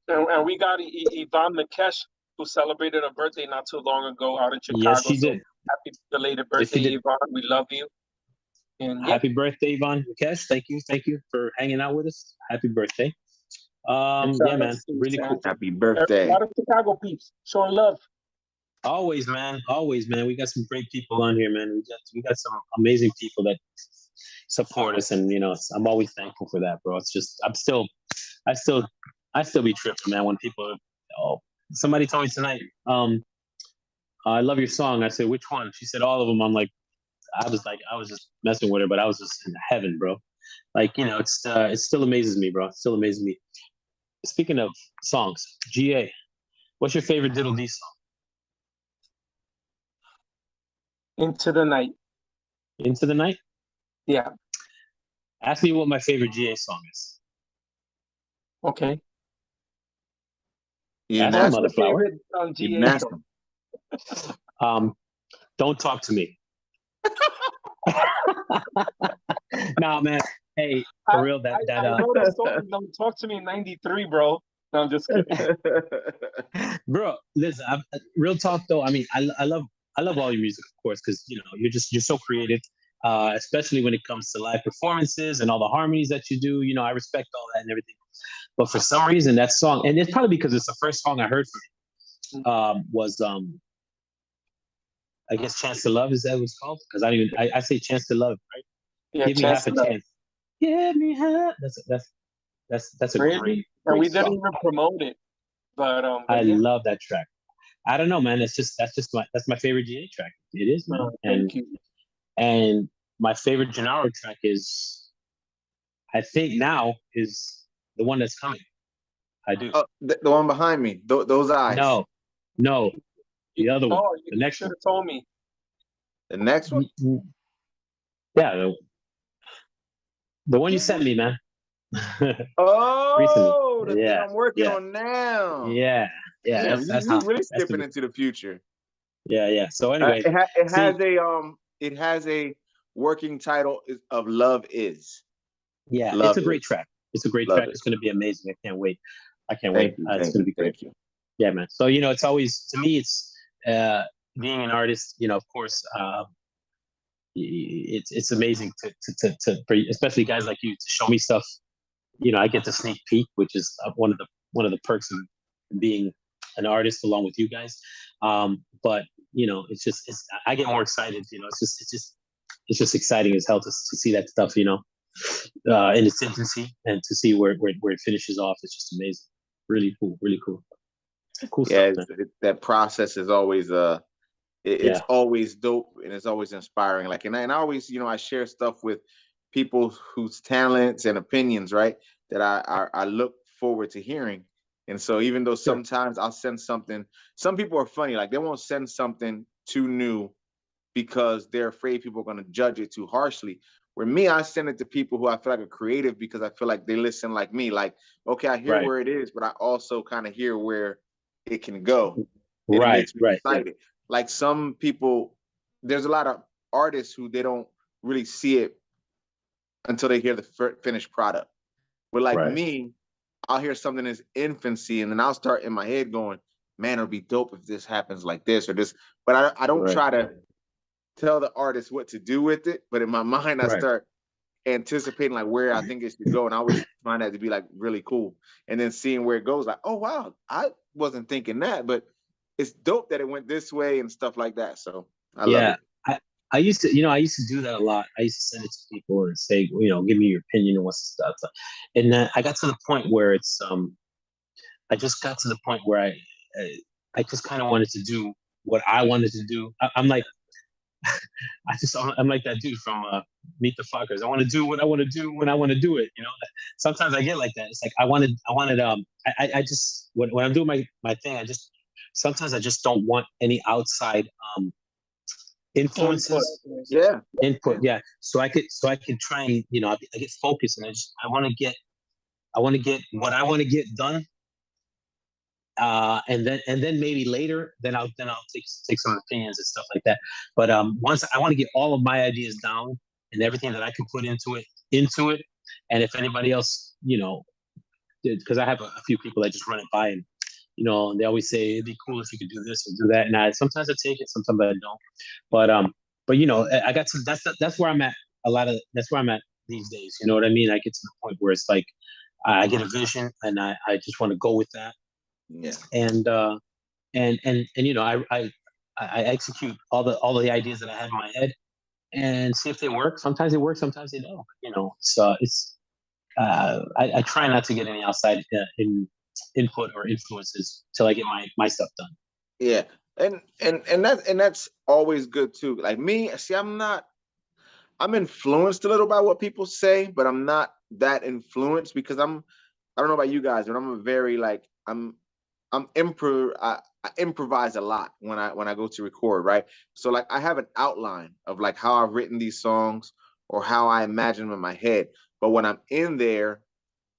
Speaker 10: And we got Yvonne McKesh, who celebrated her birthday not too long ago out in Chicago.
Speaker 4: Yes, she did.
Speaker 10: Happy belated birthday, Yvonne. We love you. And
Speaker 4: happy birthday, Yvonne McKesh. Thank you for hanging out with us. Happy birthday. Yeah, man. Really cool.
Speaker 3: Happy birthday.
Speaker 10: A lot of Chicago peeps showing love. Always,
Speaker 4: man. We got some great people on here, man. We got some amazing people that support us, and I'm always thankful for that, bro. It's just I still be tripping, man, when people somebody told me tonight, I love your song. I said, which one? She said, all of them. I was just messing with her, but I was just in heaven, bro. Like, it still amazes me, bro. It still amazes me. Speaking of songs, GA, what's your favorite Diddle D song?
Speaker 10: Into the Night.
Speaker 4: Into the Night?
Speaker 10: Yeah.
Speaker 4: Ask me what my favorite GA song is.
Speaker 10: Okay.
Speaker 3: You
Speaker 4: That's my
Speaker 3: nasty.
Speaker 4: mother flower.
Speaker 3: You nasty.
Speaker 4: Don't talk to me. Nah, man. Hey, for real,
Speaker 10: I heard a song, Don't Talk to Me in 93, bro. No, I'm just kidding.
Speaker 4: Bro, listen, real talk though. I mean, I love all your music, of course, because you know you're so creative, especially when it comes to live performances and all the harmonies that you do. You know, I respect all that and everything. But for some reason, that song, and it's probably because it's the first song I heard from you, was I guess "Chance to Love" is that what it's called? Because I say "Chance to Love," right?
Speaker 10: Yeah,
Speaker 4: Give me half a chance. Give me half. That's a
Speaker 10: really?
Speaker 4: great
Speaker 10: And we didn't
Speaker 4: song.
Speaker 10: even promote it, but
Speaker 4: I love that track. I don't know, man. That's my favorite GA track. It is, man.
Speaker 10: Thank you.
Speaker 4: And my favorite Gennaro track is, I think now is the one that's coming. I do.
Speaker 3: The one behind me. Those eyes.
Speaker 4: No, the other one. The next
Speaker 10: should
Speaker 4: one.
Speaker 10: have told me.
Speaker 3: The next one.
Speaker 4: Yeah, the one you sent me, man.
Speaker 3: Oh,
Speaker 4: recently.
Speaker 3: the thing I'm working on now.
Speaker 4: Yeah.
Speaker 3: Damn, you really skipping into the future.
Speaker 4: Yeah. So anyway,
Speaker 3: it has a working title of "Love Is."
Speaker 4: Yeah,
Speaker 3: Love
Speaker 4: it's a great track. It's a great track. It's going to be amazing. I can't wait. It's going to be great. Yeah, man. So you know, it's always, to me, it's being an artist. You know, of course, it's amazing to for especially guys like you to show me stuff. You know, I get to sneak peek, which is one of the perks of being an artist along with you guys. But you know, I get more excited. You know, it's just exciting as hell to see that stuff. You know, in its infancy, and to see where it finishes off. It's just amazing. Really cool. Cool stuff, man.
Speaker 3: That process is always it's always dope, and it's always inspiring. Like, and I always, you know, I share stuff with people whose talents and opinions, right, that I look forward to hearing. And so even though sometimes I'll send something, some people are funny, like they won't send something too new because they're afraid people are going to judge it too harshly. Where me, I send it to people who I feel like are creative because I feel like they listen like me. Like, okay, I hear where it is, but I also kind of hear where it can go. And it makes me excited. Yeah. Like some people, there's a lot of artists who they don't really see it until they hear the finished product. But like me, I'll hear something in its infancy, and then I'll start in my head going, man, it'll be dope if this happens like this or this. But I don't try to tell the artist what to do with it. But in my mind, I start anticipating like where I think it should go. And I always find that to be like really cool. And then seeing where it goes, like, oh, wow, I wasn't thinking that, but it's dope that it went this way and stuff like that. So I love it.
Speaker 4: I used to do that a lot. I used to send it to people and say, you know, give me your opinion on what's stuff. And then I got to the point where it's, I just got to the point where I just kind of wanted to do what I wanted to do. I'm like, I'm like that dude from Meet the Fockers. I want to do what I want to do when I want to do it. You know, sometimes I get like that. It's like I just when I'm doing my thing, sometimes I just don't want any outside influences. Input. Yeah. So I could try and, you know, I get focused, and I want to get what I want to get done. And then maybe later, then I'll take some opinions and stuff like that. But once I want to get all of my ideas down and everything that I can put into it. And if anybody else, you know, because I have a few people that just run it by, and you know, and they always say it'd be cool if you could do this and do that. And sometimes I take it, sometimes I don't. But you know, I got to that's where I'm at. That's where I'm at these days. You know what I mean? I get to the point where it's like I get a vision, and I just want to go with that.
Speaker 3: Yeah.
Speaker 4: And you know, I execute all the ideas that I have in my head and see if they work. Sometimes they work, sometimes they don't. You know, so I try not to get any outside input or influences till I get my stuff done.
Speaker 3: Yeah, and that's always good too. Like me, see, I'm influenced a little by what people say, but I'm not that influenced because I don't know about you guys, but I'm a very like I improvise a lot when I go to record, right? So like I have an outline of like how I've written these songs or how I imagine them in my head. But when I'm in there,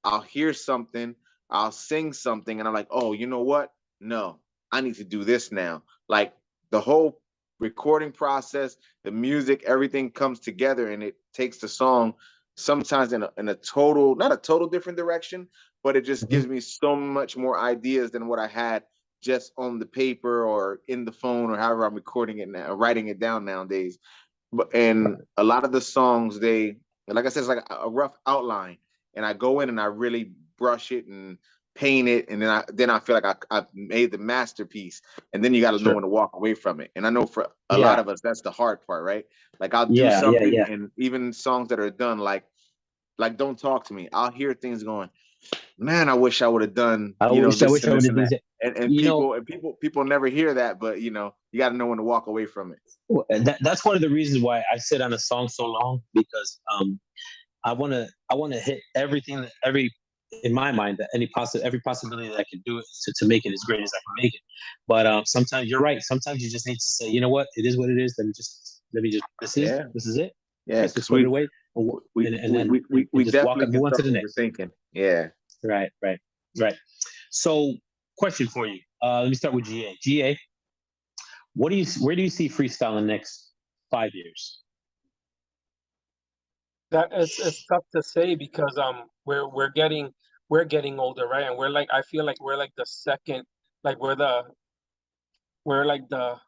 Speaker 3: I'll hear something, I'll sing something and I'm like, oh, you know what? No, I need to do this now. Like the whole recording process, the music, everything comes together and it takes the song sometimes in a total, not a total different direction, but it just gives me so much more ideas than what I had just on the paper or in the phone or however I'm recording it now, writing it down nowadays. But and a lot of the songs, they, like I said, it's like a rough outline, and I go in and I really brush it and paint it, and then I feel like I've made the masterpiece, and then you got to know when to walk away from it. And I know for a lot of us, that's the hard part, right? Like I'll do something, and even songs that are done, like Don't Talk to Me, I'll hear things going, man, I wish I would have done, this and this and that. And people never hear that, but you got to know when to walk away from it.
Speaker 4: Well, that's one of the reasons why I sit on a song so long, because I want to hit everything, in my mind, that every possibility that I can do it to make it as great as I can make it. But sometimes you're right. Sometimes you just need to say, you know what, it is what it is. This is it.
Speaker 3: Yeah,
Speaker 4: let's just put it away.
Speaker 3: We definitely move on to the next. Thinking. Yeah.
Speaker 4: Right. So, question for you. Let me start with GA. GA, where do you see freestyle in the next 5 years?
Speaker 10: That it's tough to say because we're getting older, right? And I feel like we're like the second, like we're like the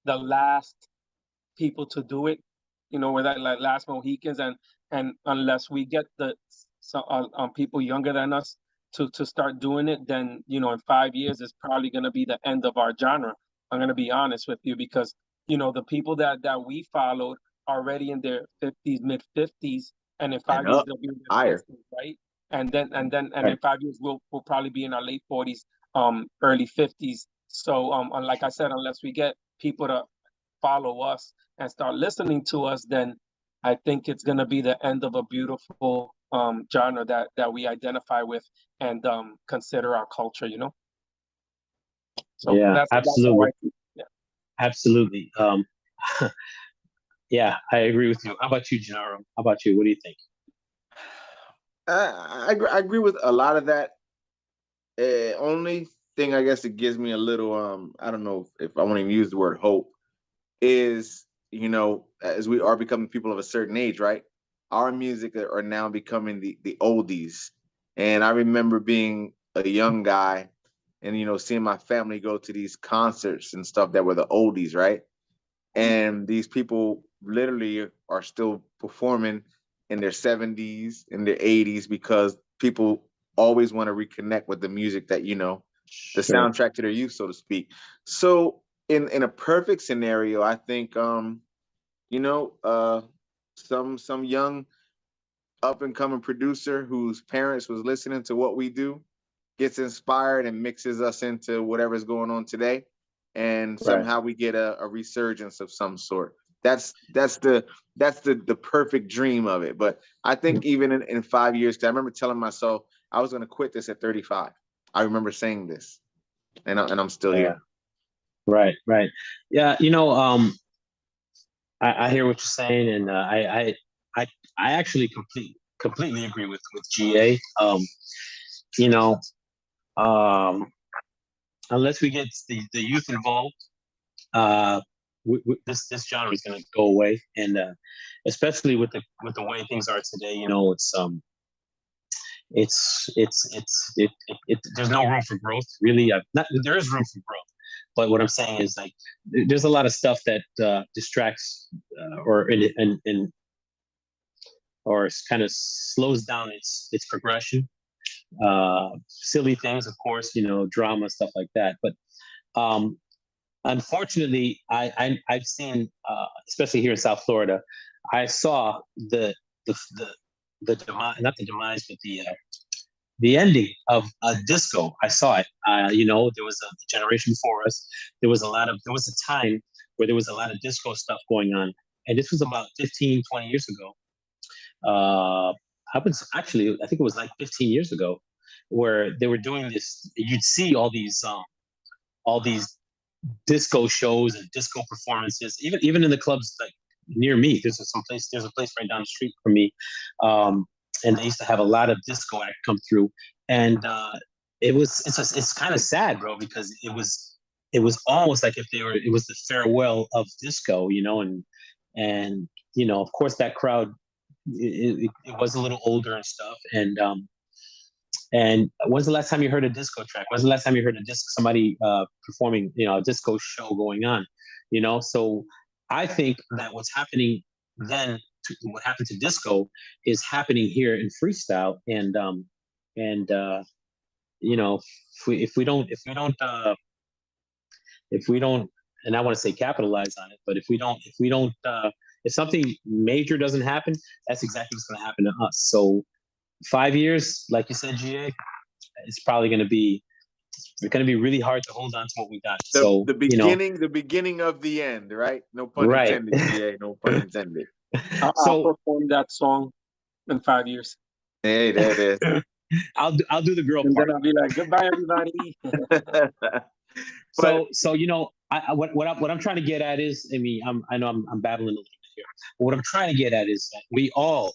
Speaker 10: last people to do it. We're like last Mohicans, and unless we get people younger than us to start doing it, then in 5 years it's probably going to be the end of our genre. I'm going to be honest with you, because the people that we followed already in their 50s, mid 50s, and in 5 years they'll be in their 60s, right? And in 5 years we'll probably be in our late 40s, early 50s. So like I said, unless we get people to follow us and start listening to us, then I think it's going to be the end of a beautiful genre that we identify with and consider our culture, So
Speaker 4: yeah,
Speaker 10: that's
Speaker 4: absolutely.
Speaker 10: Yeah.
Speaker 4: Absolutely. Yeah, I agree with you. How about you, Gennaro? How about you? What do you think?
Speaker 3: I agree with a lot of that. Only thing I guess it gives me a little I don't know if I want to even use the word hope is, as we are becoming people of a certain age, right? Our music are now becoming the oldies. And I remember being a young guy and, seeing my family go to these concerts and stuff that were the oldies, right? And these people literally are still performing in their 70s, in their 80s, because people always want to reconnect with the music that, the soundtrack to their youth, so to speak. So in a perfect scenario, I think some young up and coming producer whose parents was listening to what we do gets inspired and mixes us into whatever's going on today, and somehow we get a resurgence of some sort. That's the perfect dream of it. But I think even in 5 years, because I remember telling myself I was going to quit this at 35. I remember saying this, and I'm still here.
Speaker 4: Right. Yeah, I hear what you're saying, and I actually completely agree with GA. Unless we get the youth involved, this genre is going to go away, and especially with the way things are today, there's no room for growth, really. There is room for growth, but what I'm saying is, like, there's a lot of stuff that distracts or kind of slows down its progression. Silly things, of course, drama, stuff like that. But unfortunately, I've seen, especially here in South Florida, I saw the demise, not the demise, but the ending of disco. I saw it. There was a generation before us. There was a time where there was a lot of disco stuff going on, and this was about 15, 20 years ago. I think it was like 15 years ago, where they were doing this. You'd see all these disco shows and disco performances, even in the clubs like near me. There's a place right down the street from me, and they used to have a lot of disco act come through. it's kind of sad, bro, because it was almost like if it was the farewell of disco, and of course that crowd it was a little older and stuff, and when's the last time you heard a disco track? When's the last time you heard somebody performing, a disco show going on? So I think that what's happening then, what happened to disco, is happening here in freestyle, and if we don't, and I want to say capitalize on it, but if if something major doesn't happen, that's exactly what's going to happen to us. So 5 years, like you said, GA, it's probably going to be really hard to hold on to what we got.
Speaker 3: The beginning of the end, right? No pun intended, GA. No pun intended.
Speaker 10: I'll perform that song in 5 years.
Speaker 3: Hey, there it is.
Speaker 4: I'll do the girl
Speaker 10: and
Speaker 4: part.
Speaker 10: Then I'll be like, goodbye, everybody.
Speaker 4: What I'm trying to get at is, I know I'm babbling a little bit here, but what I'm trying to get at is that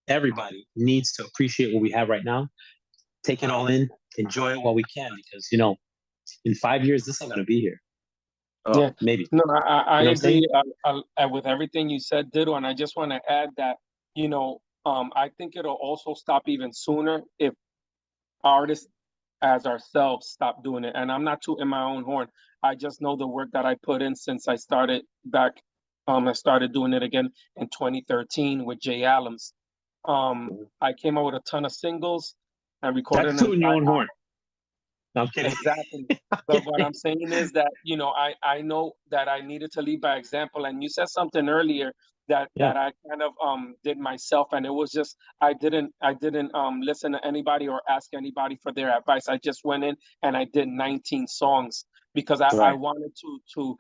Speaker 4: everybody needs to appreciate what we have right now, take it all in, enjoy it while we can, because in 5 years this ain't gonna be here.
Speaker 10: Yeah,
Speaker 4: maybe.
Speaker 10: No, I agree with everything you said, Diddle, and I just want to add that I think it'll also stop even sooner if artists as ourselves stop doing it. And I'm not tooting my own horn. I just know the work that I put in since I started back. I started doing it again in 2013 with Jay Allams. I came out with a ton of singles and recorded.
Speaker 4: That's tooting your own horn. No, I'm kidding.
Speaker 10: Exactly. But what I'm saying is that, I know that I needed to lead by example. And you said something earlier that I kind of did myself, and it was just I didn't listen to anybody or ask anybody for their advice. I just went in and I did 19 songs because I wanted to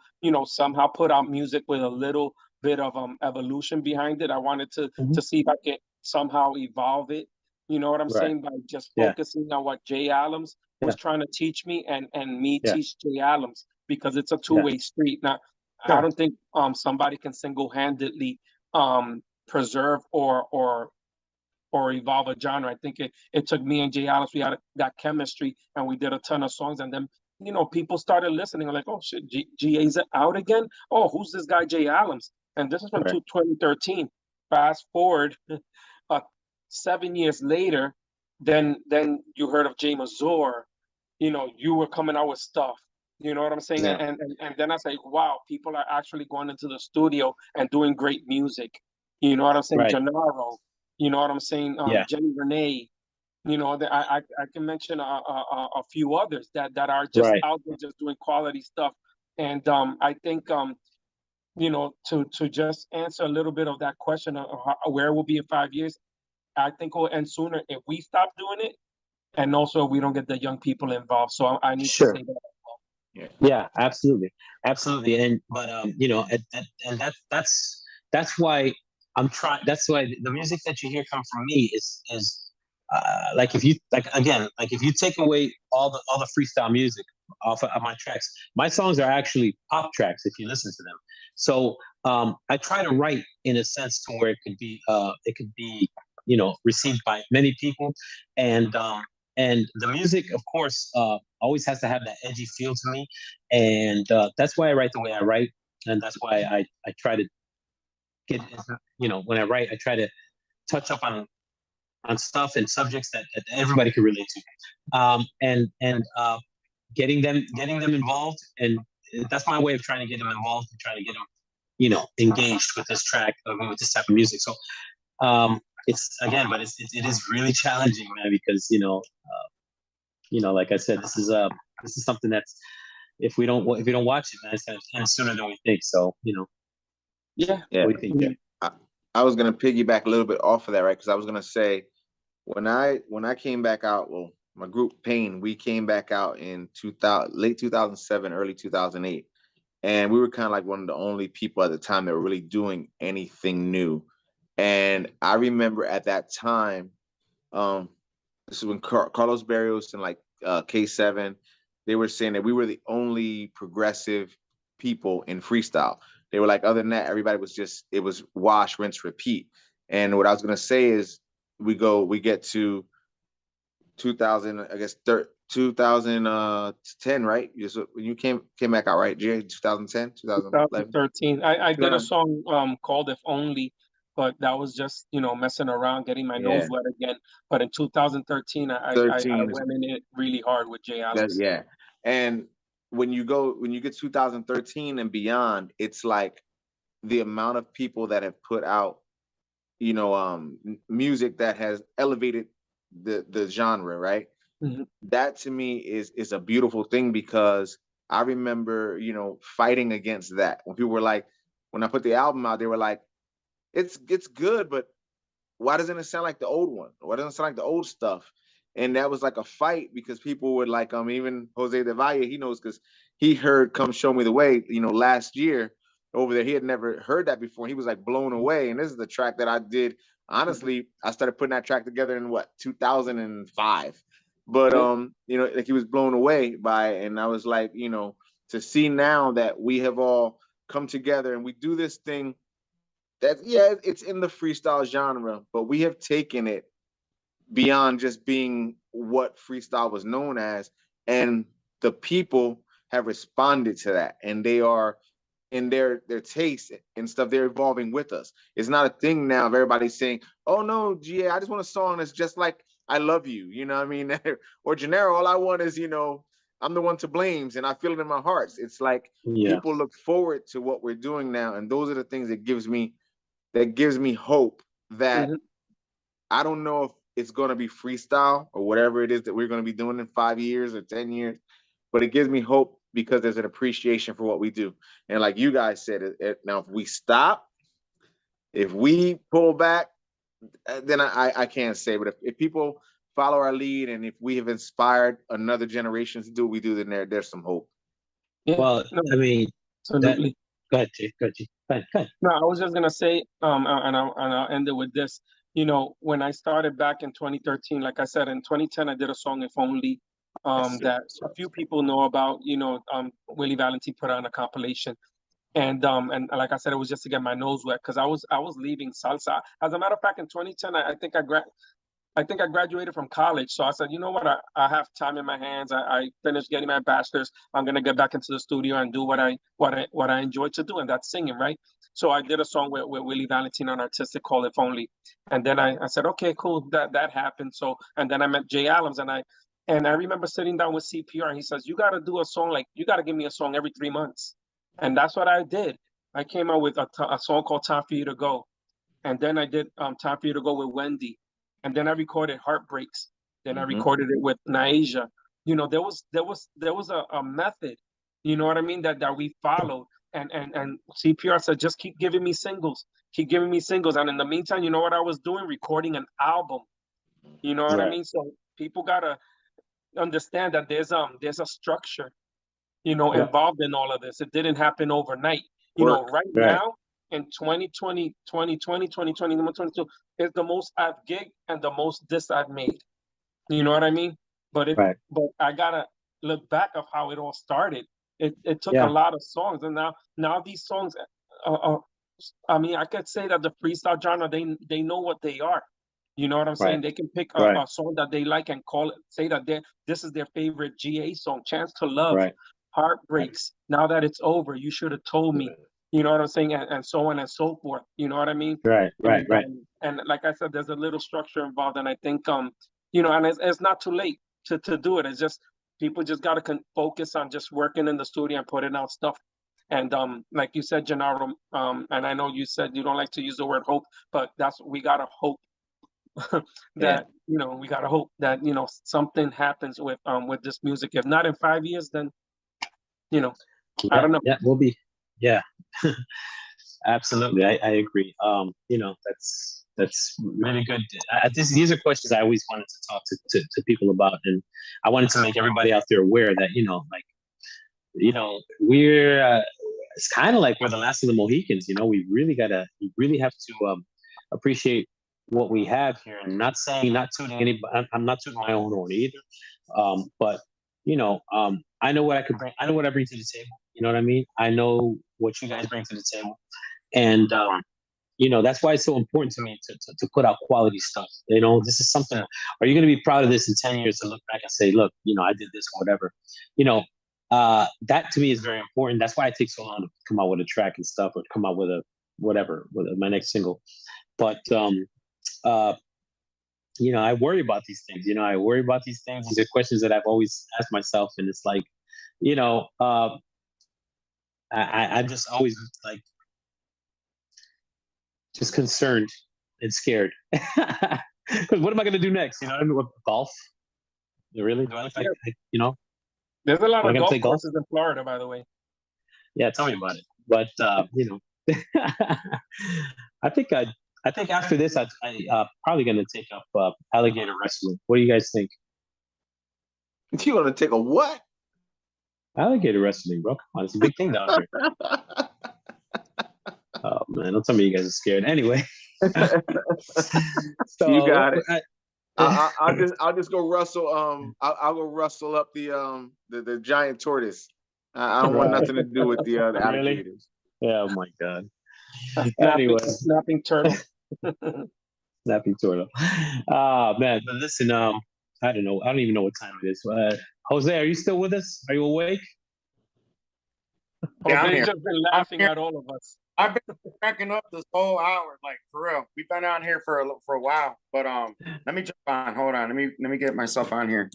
Speaker 10: somehow put out music with a little bit of evolution behind it. I wanted to see if I could somehow evolve it. You know what I'm saying? By just focusing on what Jay Allams was trying to teach me, and me teach Jay Allams, because it's a two-way street. Now, I don't think somebody can single-handedly preserve or evolve a genre. I think it took me and Jay Allams. We had that chemistry, and we did a ton of songs, and then people started listening. Like, oh shit, GA's out again. Oh, who's this guy Jay Allams? And this is from 2013. Fast forward 7 years later, then you heard of Jay Mazur. You were coming out with stuff. You know what I'm saying? Yeah. And then I say, wow, people are actually going into the studio and doing great music. You know what I'm saying? Right. Gennaro. You know what I'm saying? Jenny Renee. I can mention a few others that are just out there just doing quality stuff. And I think to just answer a little bit of that question of where we'll be in 5 years, I think we'll end sooner if we stop doing it, and also we don't get the young people involved. So I need to say that.
Speaker 4: Yeah, absolutely, and that's why I'm trying. That's why the music that you hear come from me is if you take away all the freestyle music off of my tracks, my songs are actually pop tracks if you listen to them. So I try to write in a sense to where it could be received by many people, and the music, of course, always has to have that edgy feel to me, and that's why I write the way I write, and that's why I try to get, when I write, I try to touch up on stuff and subjects that everybody can relate to, and getting them involved, and that's my way of trying to get them involved and trying to get them, engaged with this track, with this type of music. So. It is really challenging, man, because like I said, this is something that's if we don't watch it, man, it's gonna end sooner than we think. So
Speaker 10: yeah.
Speaker 4: What do you think? Yeah.
Speaker 3: I was gonna piggyback a little bit off of that, right? Because I was gonna say when I came back out, well, my group Pain, we came back out in late 2007, early 2008, and we were kind of like one of the only people at the time that were really doing anything new. And I remember at that time, this is when Carlos Barrios and like K7, they were saying that we were the only progressive people in freestyle. They were like, other than that, everybody was it was wash, rinse, repeat. And what I was gonna say is we get to 2000, I guess 2010, right? When you came back out, right? 2010, 2011.
Speaker 10: 2013. I did a song called "If Only," but that was just messing around, getting my nose wet again. But in 2013, I
Speaker 3: 13
Speaker 10: went in it really hard with Jay Adams.
Speaker 3: And when you get 2013 and beyond, it's like the amount of people that have put out music that has elevated the genre, right? That to me is a beautiful thing, because I remember fighting against that when people were like, when I put the album out, they were like, it's good, but why doesn't it sound like the old one? Why doesn't it sound like the old stuff? And that was like a fight, because people would like, even Jose de Valle, he knows, because he heard "Come Show Me the Way," last year over there. He had never heard that before. He was like blown away. And this is the track that I did. Honestly, I started putting that track together in 2005. But like, he was blown away by it. And I was like, to see now that we have all come together and we do this thing that, it's in the freestyle genre, but we have taken it beyond just being what freestyle was known as, and the people have responded to that, and they are in their taste and stuff, they're evolving with us. It's not a thing now of everybody saying, "Oh no, GA, I just want a song that's just like I Love You," you know what I mean? Or Gennaro, all I want is, I'm the one to blames and I feel it in my heart. It's like people look forward to what we're doing now, and those are the things that gives me hope that I don't know if it's going to be freestyle or whatever it is that we're going to be doing in 5 years or 10 years, but it gives me hope because there's an appreciation for what we do. And like you guys said, now if we stop, if we pull back, then I can't say. But if people follow our lead, and if we have inspired another generation to do what we do, then there's some hope.
Speaker 10: Yeah.
Speaker 4: Well, I mean,
Speaker 10: absolutely.
Speaker 4: Go ahead, Jay. Go ahead.
Speaker 10: No, I was just gonna say, and I'll end it with this. When I started back in 2013, like I said, in 2010, I did a song, "If Only," that a few people know about. Willie Valentine put on a compilation, and like I said, it was just to get my nose wet, because I was leaving salsa. As a matter of fact, in 2010, I think I graduated from college. So I said, you know what? I have time in my hands. I finished getting my bachelor's. I'm gonna get back into the studio and do what I enjoy to do, and that's singing, right? So I did a song with Willie Valentine on Artistic called "If Only," and then I said, okay, cool, that happened. So, and then I met Jay Adams, and I remember sitting down with CPR, and he says, you got to do a song, like, you got to give me a song every 3 months, and that's what I did. I came out with a song called "Time for You to Go," and then I did "Time for You to Go" with Wendy. And then I recorded "Heartbreaks." Then I recorded it with Naija. There was a method, you know what I mean, that we followed. And CPR said, just keep giving me singles. Keep giving me singles. And in the meantime, you know what I was doing? Recording an album. You know what I mean? So people gotta understand that there's a structure, involved in all of this. It didn't happen overnight. Right now, in 2020, 2022 is the most I've gigged and the most diss I've made. You know what I mean? But I gotta look back of how it all started. It took a lot of songs, and now these songs, I mean, I could say that the freestyle genre, they know what they are. You know what I'm saying? They can pick a song that they like and say that this is their favorite GA song. "Chance to Love," "Heartbreaks," "Now That It's Over," "You Should Have Told Me." You know what I'm saying? And so on and so forth. You know what I mean? Right. And like I said, there's a little structure involved, and I think and it's not too late to do it. It's just people just gotta focus on just working in the studio and putting out stuff. And like you said, Gennaro, and I know you said you don't like to use the word hope, but we gotta hope that we gotta hope that something happens with this music. If not in 5 years, then I don't know.
Speaker 4: Yeah, we'll be. Yeah, absolutely. I agree. That's really good. These are questions I always wanted to talk to people about, and I wanted to make everybody out there aware that we're it's kind of like we're the last of the Mohicans. We really have to appreciate what we have here, and not tooting anybody. I'm not tooting my own horn either. But I know what I could bring. I know what I bring to the table. You know what I mean? I know what you guys bring to the table, and that's why it's so important to me to put out quality stuff. This is something. Are you going to be proud of this in 10 years to look back and say, look, I did this or whatever? That to me is very important. That's why it takes so long to come out with a track and stuff, or come out with with my next single. But I worry about these things. I worry about these things. These are questions that I've always asked myself, and it's like, I'm just always like just concerned and scared. Because what am I going to do next? What, golf? Really? Do I look like,
Speaker 10: There's a lot of golf courses in Florida, by the way.
Speaker 4: Yeah, tell me about it. But I think after this, I probably going to take up alligator wrestling. What do you guys think?
Speaker 3: You going to take a what?
Speaker 4: Alligator wrestling, bro. Come on, it's a big thing down here. Oh man, don't tell me you guys are scared. Anyway,
Speaker 3: so you got it. I'll just go rustle. I'll go rustle up the giant tortoise. I don't want nothing to do with the alligators.
Speaker 4: Yeah, oh my god.
Speaker 10: Anyway, snapping turtle.
Speaker 4: Snapping turtle. Oh man, but listen. I don't know. I don't even know what time it is. Jose, are you still with us? Are you awake?
Speaker 10: Yeah, Jose's just been laughing at all of us.
Speaker 11: I've been cracking up this whole hour, like for real. We've been on here for a while, but let me jump on. Hold on, let me get myself on here.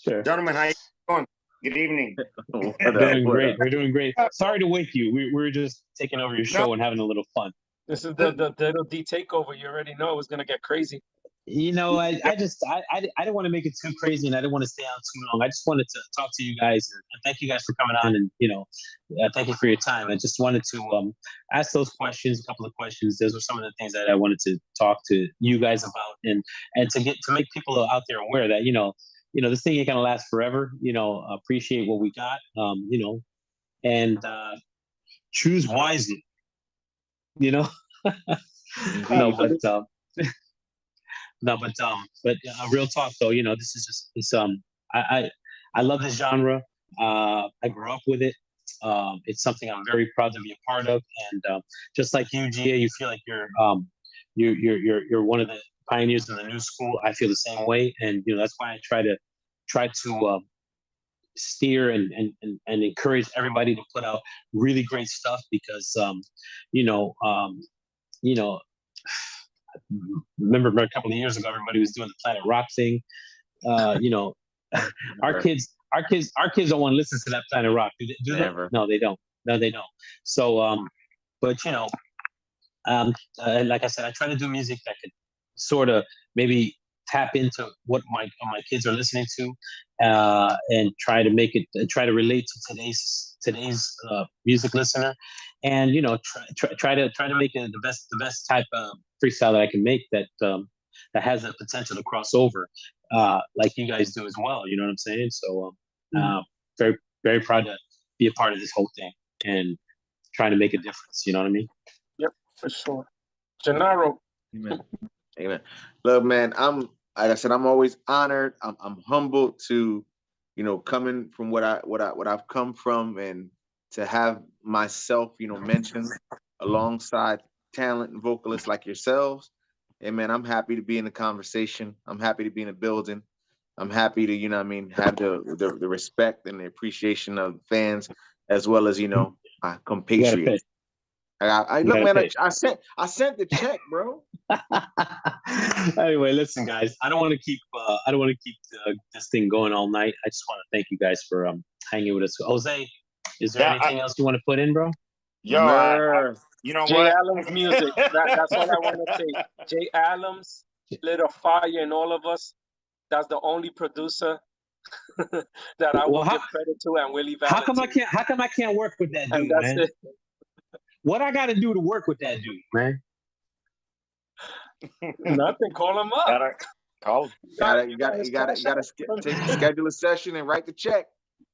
Speaker 4: Sure,
Speaker 11: gentlemen, how you doing? Good evening.
Speaker 4: We're doing great. We're doing great. Sorry to wake you. We're just taking over your show and having a little fun.
Speaker 10: This is the Diddle D takeover. You already know it was gonna get crazy.
Speaker 4: I didn't want to make it too crazy, and I didn't want to stay on too long. I just wanted to talk to you guys, and thank you guys for coming on, and thank you for your time. I just wanted to ask those questions, a couple of questions. Those were some of the things that I wanted to talk to you guys about, and to make people out there aware that this thing ain't gonna last forever. Appreciate what we got, and choose wisely. No, but real talk though, this is just I love this genre. I grew up with it. It's something I'm very proud to be a part of, and just like you, GA, you feel like you're one of the pioneers in the new school. I feel the same way, and that's why I try to steer and encourage everybody to put out really great stuff, because remember a couple of years ago, everybody was doing the Planet Rock thing. Our kids don't want to listen to that Planet Rock. Do they?
Speaker 3: Never.
Speaker 4: No, they don't. No, they don't. So, but like I said, I try to do music that could sort of maybe tap into what my kids are listening to, and try to relate to today's music listener, and try to make it the best type of freestyle that I can make that has the potential to cross over, like you guys do as well. You know what I'm saying? So very, very proud to be a part of this whole thing and trying to make a difference. You know what I mean?
Speaker 10: Yep, for sure. Gennaro.
Speaker 3: Amen. Look, man, like I said, I'm always honored. I'm humbled to, coming from what I've come from, and to have myself, mentioned alongside talent and vocalists like yourselves. And man, I'm happy to be in the conversation. I'm happy to be in the building. I'm happy to, have the respect and the appreciation of fans, as well as, my compatriots. I look, man, I sent the check, bro.
Speaker 4: Anyway, listen, guys, I don't want to keep this thing going all night. I just want to thank you guys for hanging with us. Jose, is there anything else you want to put in, bro?
Speaker 11: Yo, you know
Speaker 10: Jay
Speaker 11: what?
Speaker 10: Allums music. That's all I want to say. Jay Allums lit a fire in all of us. That's the only producer that I will give credit to, and Willie Valentine.
Speaker 4: How come I can't work with that dude, man?
Speaker 10: It.
Speaker 4: What I got to do to work with that dude, man?
Speaker 10: Nothing. Call him up.
Speaker 11: Call.
Speaker 3: You gotta schedule a session and write the check.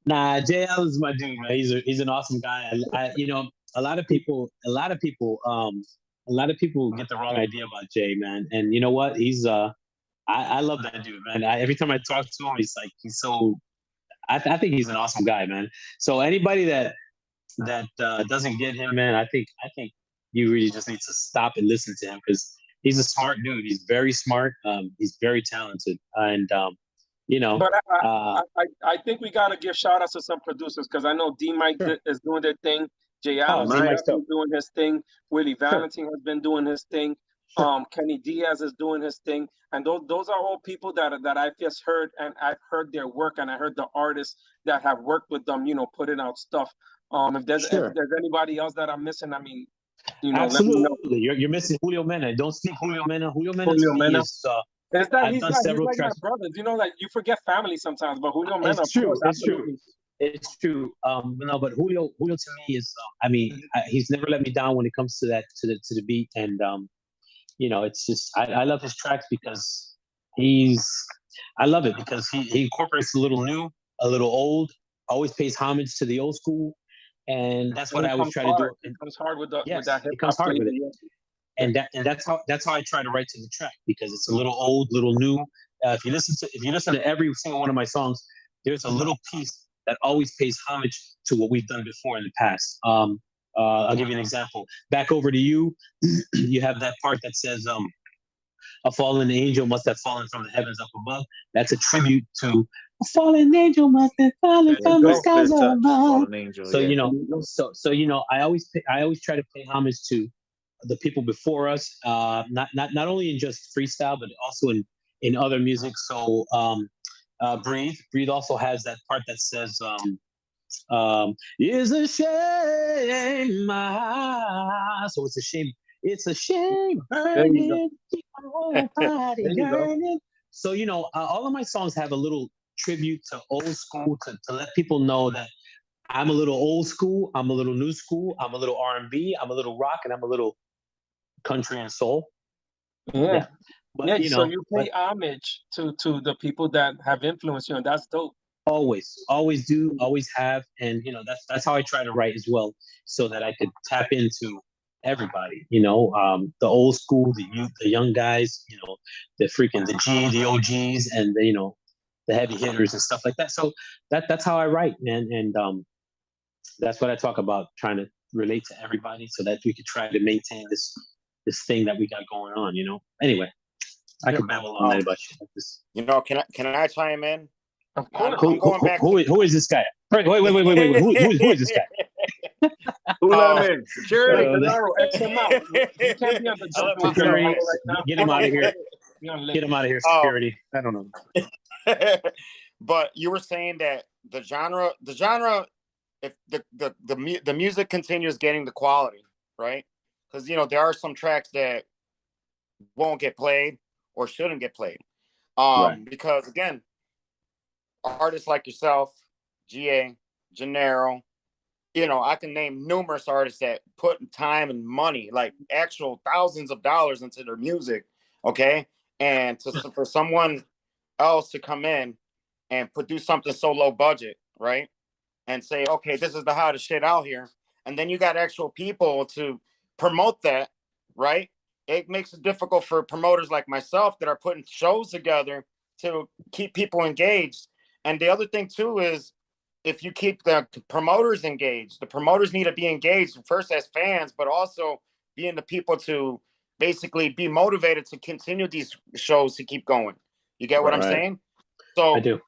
Speaker 4: Nah, Jay Allen's my dude, man. He's an awesome guy. A lot of people get the wrong idea about Jay, man. And you know what? He's I love that dude, man. Every time I talk to him, he's so. I think he's an awesome guy, man. So anybody that doesn't get him, man, I think you really just need to stop and listen to him because he's a smart dude. He's very smart. He's very talented, and
Speaker 10: But I think we gotta give shout outs to some producers because I know D Mike is doing their thing. Jay Allen's definitely doing his thing. Willie Valentine has been doing his thing. Kenny Diaz is doing his thing, and those are all people that I've just heard, and I've heard their work, and I heard the artists that have worked with them, putting out stuff. If there's anybody else that I'm missing, I mean,
Speaker 4: absolutely,
Speaker 10: let me know.
Speaker 4: You're missing Julio Mena. Don't speak Julio Mena. Julio Mena to me is.
Speaker 10: He's like my brothers, like you forget family sometimes, but Julio Mena,
Speaker 4: it's true. It's true. No, but Julio to me is. He's never let me down when it comes to that to the beat, and it's just I love his tracks because I love it because he incorporates a little new, a little old, always pays homage to the old school, and that's what I always try to do.
Speaker 10: It comes hard with that hip
Speaker 4: it comes hard with it. And that's how I try to write to the track because it's a little old, little new. If you listen to every single one of my songs, there's a little piece that always pays homage to what we've done before in the past. I'll give you an example. Back Over to You, you have that part that says, "A fallen angel must have fallen from the heavens up above." That's a tribute to a fallen angel must have fallen from the skies above. So I always try to pay homage to the people before us, not only in just freestyle, but also in other music. So Breathe also has that part that says, "Is a shame, so it's a shame burning, keep my whole body burning." So all of my songs have a little tribute to old school to let people know that I'm a little old school, I'm a little new school, I'm a little R&B, I'm a little rock, and I'm a little country and soul.
Speaker 10: But, so you pay homage to the people that have influenced you, and that's dope.
Speaker 4: Always do, always have, and that's how I try to write as well, so that I could tap into everybody. The old school, the youth, the young guys, the OGs, and the heavy hitters and stuff like that. So that's how I write, man, and that's what I talk about, trying to relate to everybody, so that we could try to maintain this thing that we got going on. Anyway, I could babble all night about shit like this.
Speaker 11: Can I chime in?
Speaker 10: Of course.
Speaker 4: Who is this guy? Wait. Who is this guy?
Speaker 3: Who let him in? Security.
Speaker 10: X him out. He can't be on the
Speaker 4: security. Right now. Get him out of here. Get him out of here, security. I don't know.
Speaker 11: But you were saying that the genre, if the music continues getting the quality, right? Because there are some tracks that won't get played or shouldn't get played, because again, artists like yourself, GA, Gennaro, I can name numerous artists that put time and money, like actual thousands of dollars, into their music, okay, and for someone else to come in and produce something so low budget, right, and say, okay, this is the hottest shit out here, and then you got actual people to promote that, right? It makes it difficult for promoters like myself that are putting shows together to keep people engaged. And the other thing too is, if you keep the promoters engaged, the promoters need to be engaged first as fans, but also being the people to basically be motivated to continue these shows to keep going. You get what I'm saying? So
Speaker 4: I do.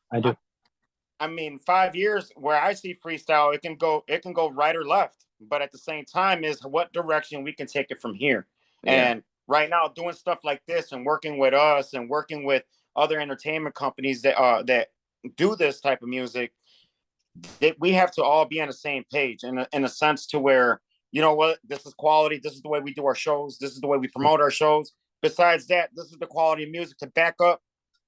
Speaker 11: I mean, 5 years where I see freestyle, it can go right or left, but at the same time is what direction we can take it from here. Yeah. And right now, doing stuff like this and working with us and working with other entertainment companies that do this type of music, that we have to all be on the same page in a sense to where, this is quality. This is the way we do our shows. This is the way we promote our shows. Besides that, this is the quality of music to back up,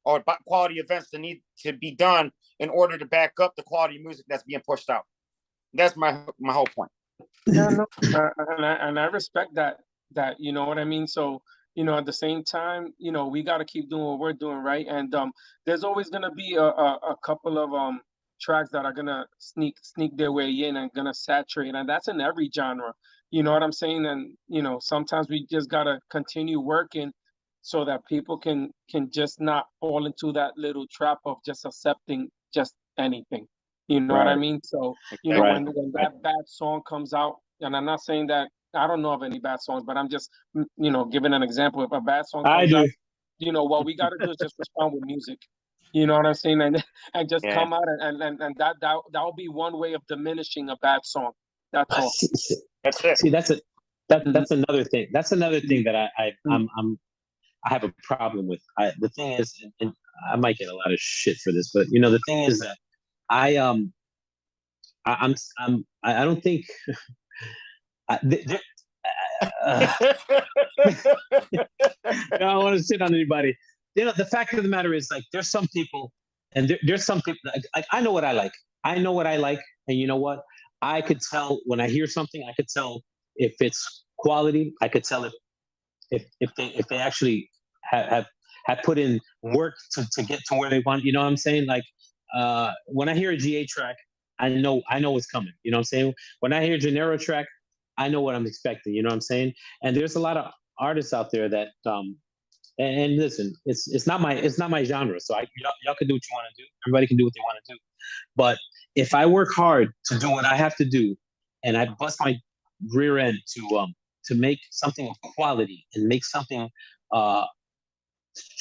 Speaker 11: or quality events that need to be done in order to back up the quality of music that's being pushed out. That's my whole point.
Speaker 10: Yeah, no, and I respect that, you know what I mean? So, at the same time, we got to keep doing what we're doing, right? And there's always going to be a couple of tracks that are going to sneak their way in and going to saturate. And that's in every genre. You know what I'm saying? And, sometimes we just got to continue working so that people can just not fall into that little trap of just accepting just anything. You know what I mean? So, when that bad song comes out, and I'm not saying that I don't know of any bad songs, but I'm just, giving an example. If a bad song
Speaker 4: I
Speaker 10: comes
Speaker 4: do.
Speaker 10: out, what we got to do is just respond with music. You know what I'm saying? And just come out and that will be one way of diminishing a bad song. That's all.
Speaker 11: That's it.
Speaker 4: See, that's another thing. That's another thing that I have a problem with. The thing is, and I might get a lot of shit for this, but the thing is that I don't think I don't want to sit on anybody. The fact of the matter is, like, there's some people, and there's some people. Like, I know what I like. I know what I like, and you know what? I could tell when I hear something. I could tell if it's quality. I could tell if they actually have put in work to get to where they want. You know what I'm saying? Like, when I hear a GA track, I know what's coming. You know what I'm saying? When I hear a Gennaro track, I know what I'm expecting. You know what I'm saying? And there's a lot of artists out there that and listen, it's not my genre. So y'all can do what you want to do. Everybody can do what they want to do. But if I work hard to do what I have to do, and I bust my rear end to make something of quality and make something to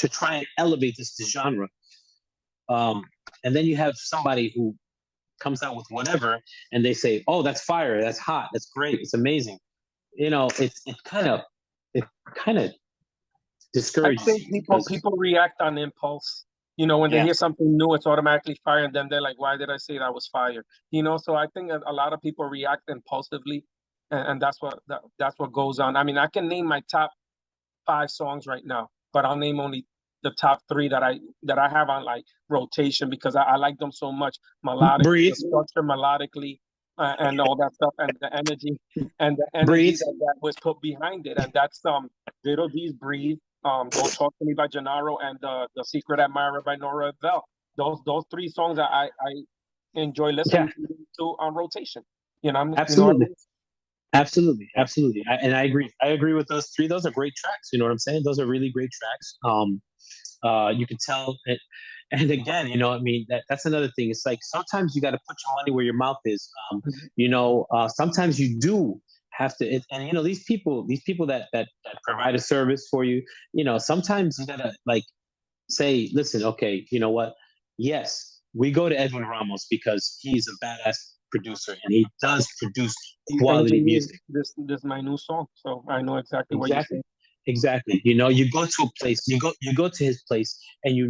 Speaker 4: try and elevate this genre, and then you have somebody who comes out with whatever, and they say, "Oh, that's fire! That's hot! That's great! It's amazing!" It kind of discourages.
Speaker 10: I think people react on impulse. When they hear something new, it's automatically fire, and then they're like, "Why did I say that was fire?" So I think a lot of people react impulsively, and that's what goes on. I mean, I can name my top 5 songs right now, but I'll name only the top 3 that I have on like rotation because I like them so much. Melodically, the structure melodically, and all that stuff, and the energy that was put behind it, and that's Diddle D's Breathe, Don't Talk to Me by Gennaro, and The Secret Admirer by Nora Bell. Those 3 songs that I enjoy listening to on rotation.
Speaker 4: Absolutely. Absolutely. And I agree. I agree with those 3. Those are great tracks. You know what I'm saying? Those are really great tracks. You can tell it. And again, that's another thing. It's like sometimes you got to put your money where your mouth is. Sometimes you do have to. And these people that provide a service for you. Sometimes you gotta like say, listen, okay, you know what? Yes, we go to Edwin Ramos because he's a badass producer and he does produce quality music.
Speaker 10: This is my new song, so I know exactly what you're saying.
Speaker 4: Exactly. You go to a place, you go to his place, and you're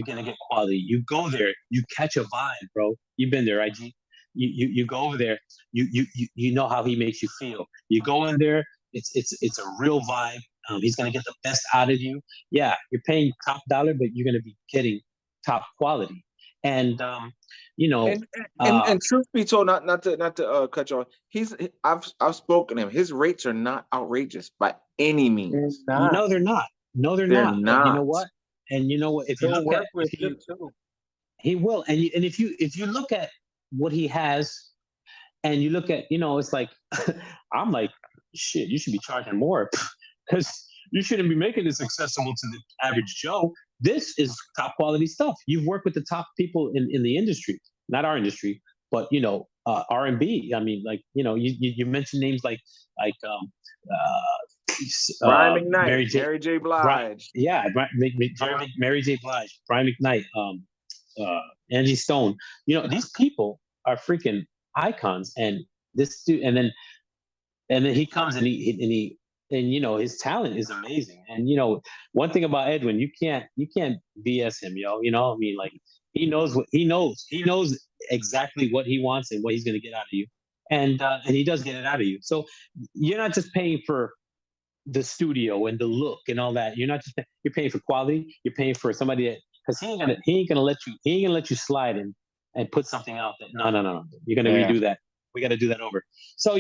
Speaker 4: gonna get quality. You go there, you catch a vibe, bro. You've been there, IG. You go over there, you know how he makes you feel. You go in there, it's a real vibe. He's gonna get the best out of you. Yeah, you're paying top dollar, but you're gonna be getting top quality. And
Speaker 3: and truth be told, not to cut you off, I've spoken to him. His rates are not outrageous by any means.
Speaker 4: No, they're not. They're not. And you know what? If you look at he will. And if you look at what he has, and you look at it's like I'm like, shit, you should be charging more because you shouldn't be making this accessible to the average Joe. This is top quality stuff. You've worked with the top people in the industry, not our industry, but R&B. I mean, like you mentioned names like
Speaker 3: Brian McKnight, Mary J. Blige.
Speaker 4: Mary J. Blige, Brian McKnight, Angie Stone. These people are freaking icons, and this dude, and then he comes and he his talent is amazing. And one thing about Edwin, you can't BS him, I mean, like he knows exactly what he wants and what he's going to get out of you, and he does get it out of you. So you're not just paying for the studio and the look and all that. You're paying for quality. You're paying for somebody that, because he ain't gonna let you slide and put something out that no, you're gonna redo that. We got to do that over. So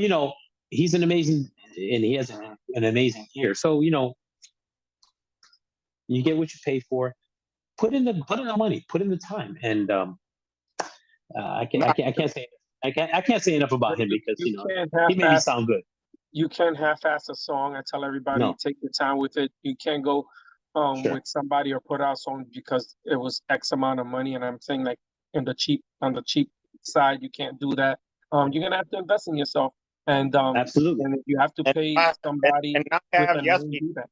Speaker 4: he's an amazing, and he has an amazing ear. So you get what you pay for. Put in the money. Put in the time. And I can't say enough about him because he made me sound good.
Speaker 10: You can't half-ass a song. I tell everybody, take your time with it. You can't go with somebody or put out a song because it was X amount of money. And I'm saying, like, on the cheap side, you can't do that. You're gonna have to invest in yourself. And
Speaker 4: absolutely.
Speaker 10: And if you have to pay somebody
Speaker 11: and not
Speaker 10: with
Speaker 11: have
Speaker 10: a
Speaker 11: yes
Speaker 10: name,
Speaker 11: people.
Speaker 10: do that.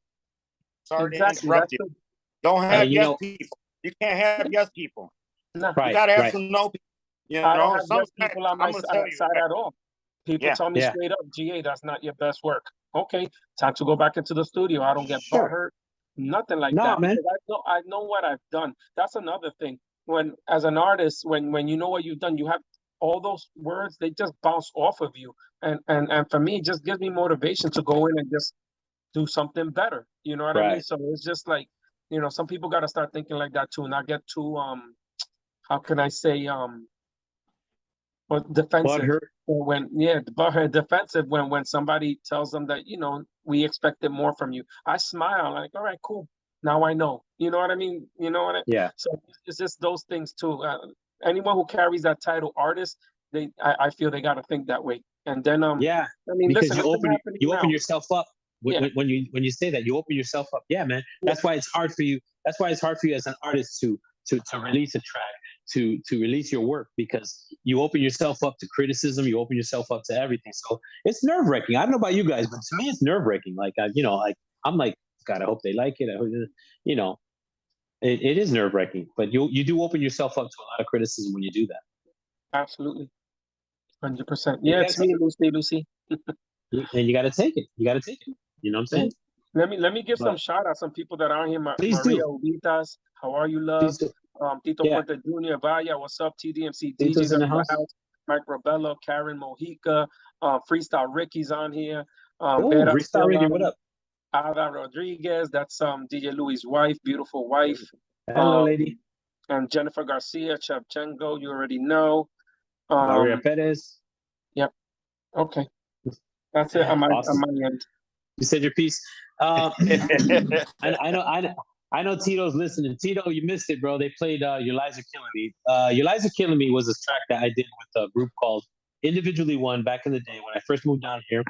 Speaker 11: Sorry
Speaker 10: Exactly.
Speaker 11: to interrupt you. Don't have yes people. You can't have yes people.
Speaker 10: No.
Speaker 11: You gotta have some no people. You
Speaker 10: I don't
Speaker 11: know,
Speaker 10: have yes people on my side at all. People tell me straight up, GA, that's not your best work. Okay, time to go back into the studio. I don't get butthurt, nothing like that.
Speaker 4: Man.
Speaker 10: Because I know what I've done. That's another thing. When as an artist, when you know what you've done, you have all those words, they just bounce off of you. And for me, it just gives me motivation to go in and just do something better. You know what I mean? So it's just like, you know, some people gotta start thinking like that too, not get too how can I say but defensive defensive when somebody tells them that, you know, we expected more from you. I smile like, all right, cool. Now I know. You know what I mean? You know what I mean?
Speaker 4: Yeah.
Speaker 10: So it's just those things too. Anyone who carries that title artist, I feel they got to think that way. And then I mean,
Speaker 4: because
Speaker 10: listen,
Speaker 4: you open yourself up when you say that, you open yourself up. Yeah, man. That's why it's hard for you. That's why it's hard for you as an artist to release a track, to release your work, because you open yourself up to criticism, you open yourself up to everything. So it's nerve-wracking. I don't know about you guys, but to me it's nerve-wracking. Like I'm like, God, I hope they like it. You know, it is nerve-wracking, but you do open yourself up to a lot of criticism when you do that.
Speaker 10: Absolutely. 100%. Yeah, it's me, Lucy.
Speaker 4: And you got to take it. You got to take it. You know what I'm saying?
Speaker 10: Let me give some shout outs, some people that aren't here.
Speaker 4: Please
Speaker 10: Maria
Speaker 4: do.
Speaker 10: Ubitas, how are you, love? Tito Puente Jr., Vaya, what's up? TDMC
Speaker 4: Tito's
Speaker 10: DJs
Speaker 4: in the
Speaker 10: in
Speaker 4: house.
Speaker 10: the house. Mike Robello, Karen Mojica, Freestyle Ricky's on here.
Speaker 4: Freestyle Ricky, what up?
Speaker 10: Ada Rodriguez, that's DJ Louis' wife, beautiful wife.
Speaker 4: Hello, lady.
Speaker 10: And Jennifer Garcia, Chevchenko, you already know.
Speaker 4: Maria Perez.
Speaker 10: Yep. Okay. That's it on my end.
Speaker 4: You said your piece. I know Tito's listening. Tito, you missed it, bro. They played Your Lies Are Killing Me. Your Lies Are Killing Me was a track that I did with a group called Individually One back in the day when I first moved down here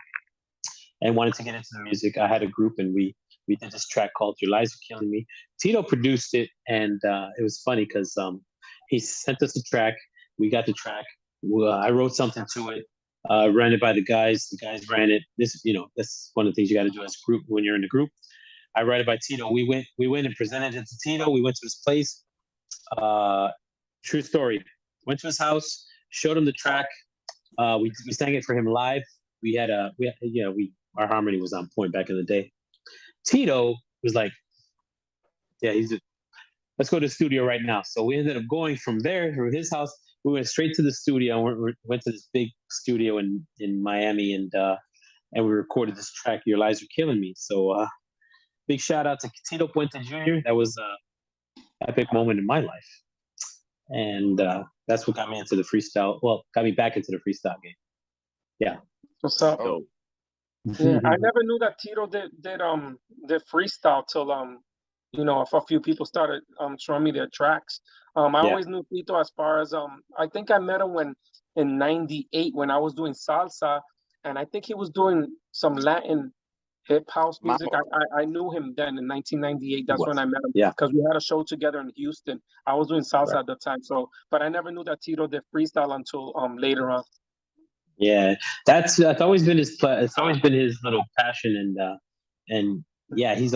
Speaker 4: and wanted to get into the music. I had a group and we did this track called Your Lies Are Killing Me. Tito produced it, and it was funny because he sent us a track. We got the track. I wrote something to it. Ran it by the guys. The guys ran it. That's one of the things you got to do as a group when you're in a group. I write it by Tito. We went and presented it to Tito. We went to his place. True story. Went to his house. Showed him the track. We sang it for him live. Our harmony was on point back in the day. Tito was like, yeah, let's go to the studio right now. So we ended up going from there, from his house. We went straight to the studio. We went to this big studio in Miami, and we recorded this track, Your Lies Are Killing Me. So big shout out to Tito Puente Jr. That was an epic moment in my life. And that's what got me into the freestyle. Well, got me back into the freestyle game. Yeah.
Speaker 10: What's up?
Speaker 3: Oh.
Speaker 10: Yeah, I never knew that Tito did freestyle till a few people started showing me their tracks. I always knew Tito as far as I think I met him in '98 when I was doing salsa, and I think he was doing some Latin hip house music. I knew him then in 1998. That's when I met him.
Speaker 4: Yeah,
Speaker 10: because we had a show together in Houston. I was doing salsa at the time, but I never knew that Tito did freestyle until later on.
Speaker 4: Yeah, that's always been his. It's always been his little passion, and yeah, he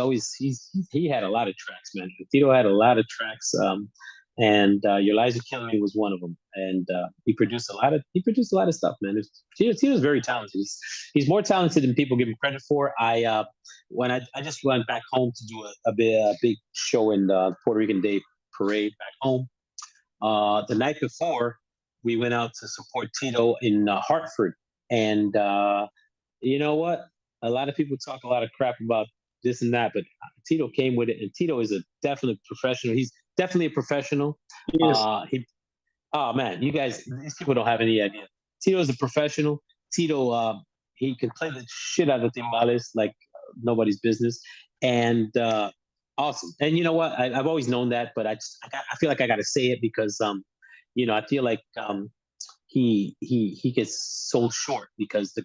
Speaker 4: had a lot of tracks, man. Tito had a lot of tracks, and Your Lies Are Killing Me was one of them. And he produced a lot of stuff, man. Tito's very talented. He's more talented than people give him credit for. When I just went back home to do a big show in the Puerto Rican Day Parade back home. The night before, we went out to support Tito in Hartford. And you know what? A lot of people talk a lot of crap about this and that, but Tito came with it. And Tito is a definite professional. He's definitely a professional.
Speaker 10: Yes.
Speaker 4: Oh, man, you guys, these people don't have any idea. Tito is a professional. Tito, he can play the shit out of timbales like nobody's business. And awesome. And you know what? I've always known that, but I feel like I got to say it because I feel like he gets sold short because the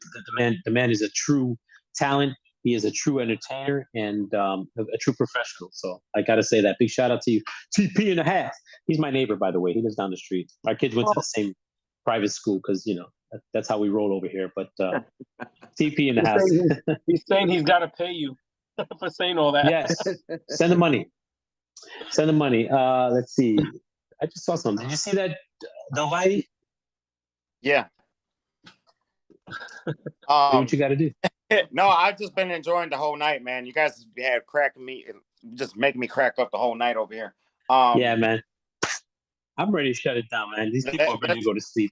Speaker 4: man is a true talent. He is a true entertainer and a true professional. So I got to say that. Big shout out to you. TP and a half. He's my neighbor, by the way. He lives down the street. Our kids went to the same private school because, That's how we roll over here. But TP in the house.
Speaker 10: He's saying he's got to pay you for saying all that.
Speaker 4: Yes, send the money. Send the money. Let's see. I just saw something. Did you see that, Delvite?
Speaker 11: Yeah.
Speaker 4: Do what you got to do.
Speaker 11: No, I've just been enjoying the whole night, man. You guys had cracking me, just making me crack up the whole night over here.
Speaker 4: Yeah, man. I'm ready to shut it down, man. These people are ready to go to sleep.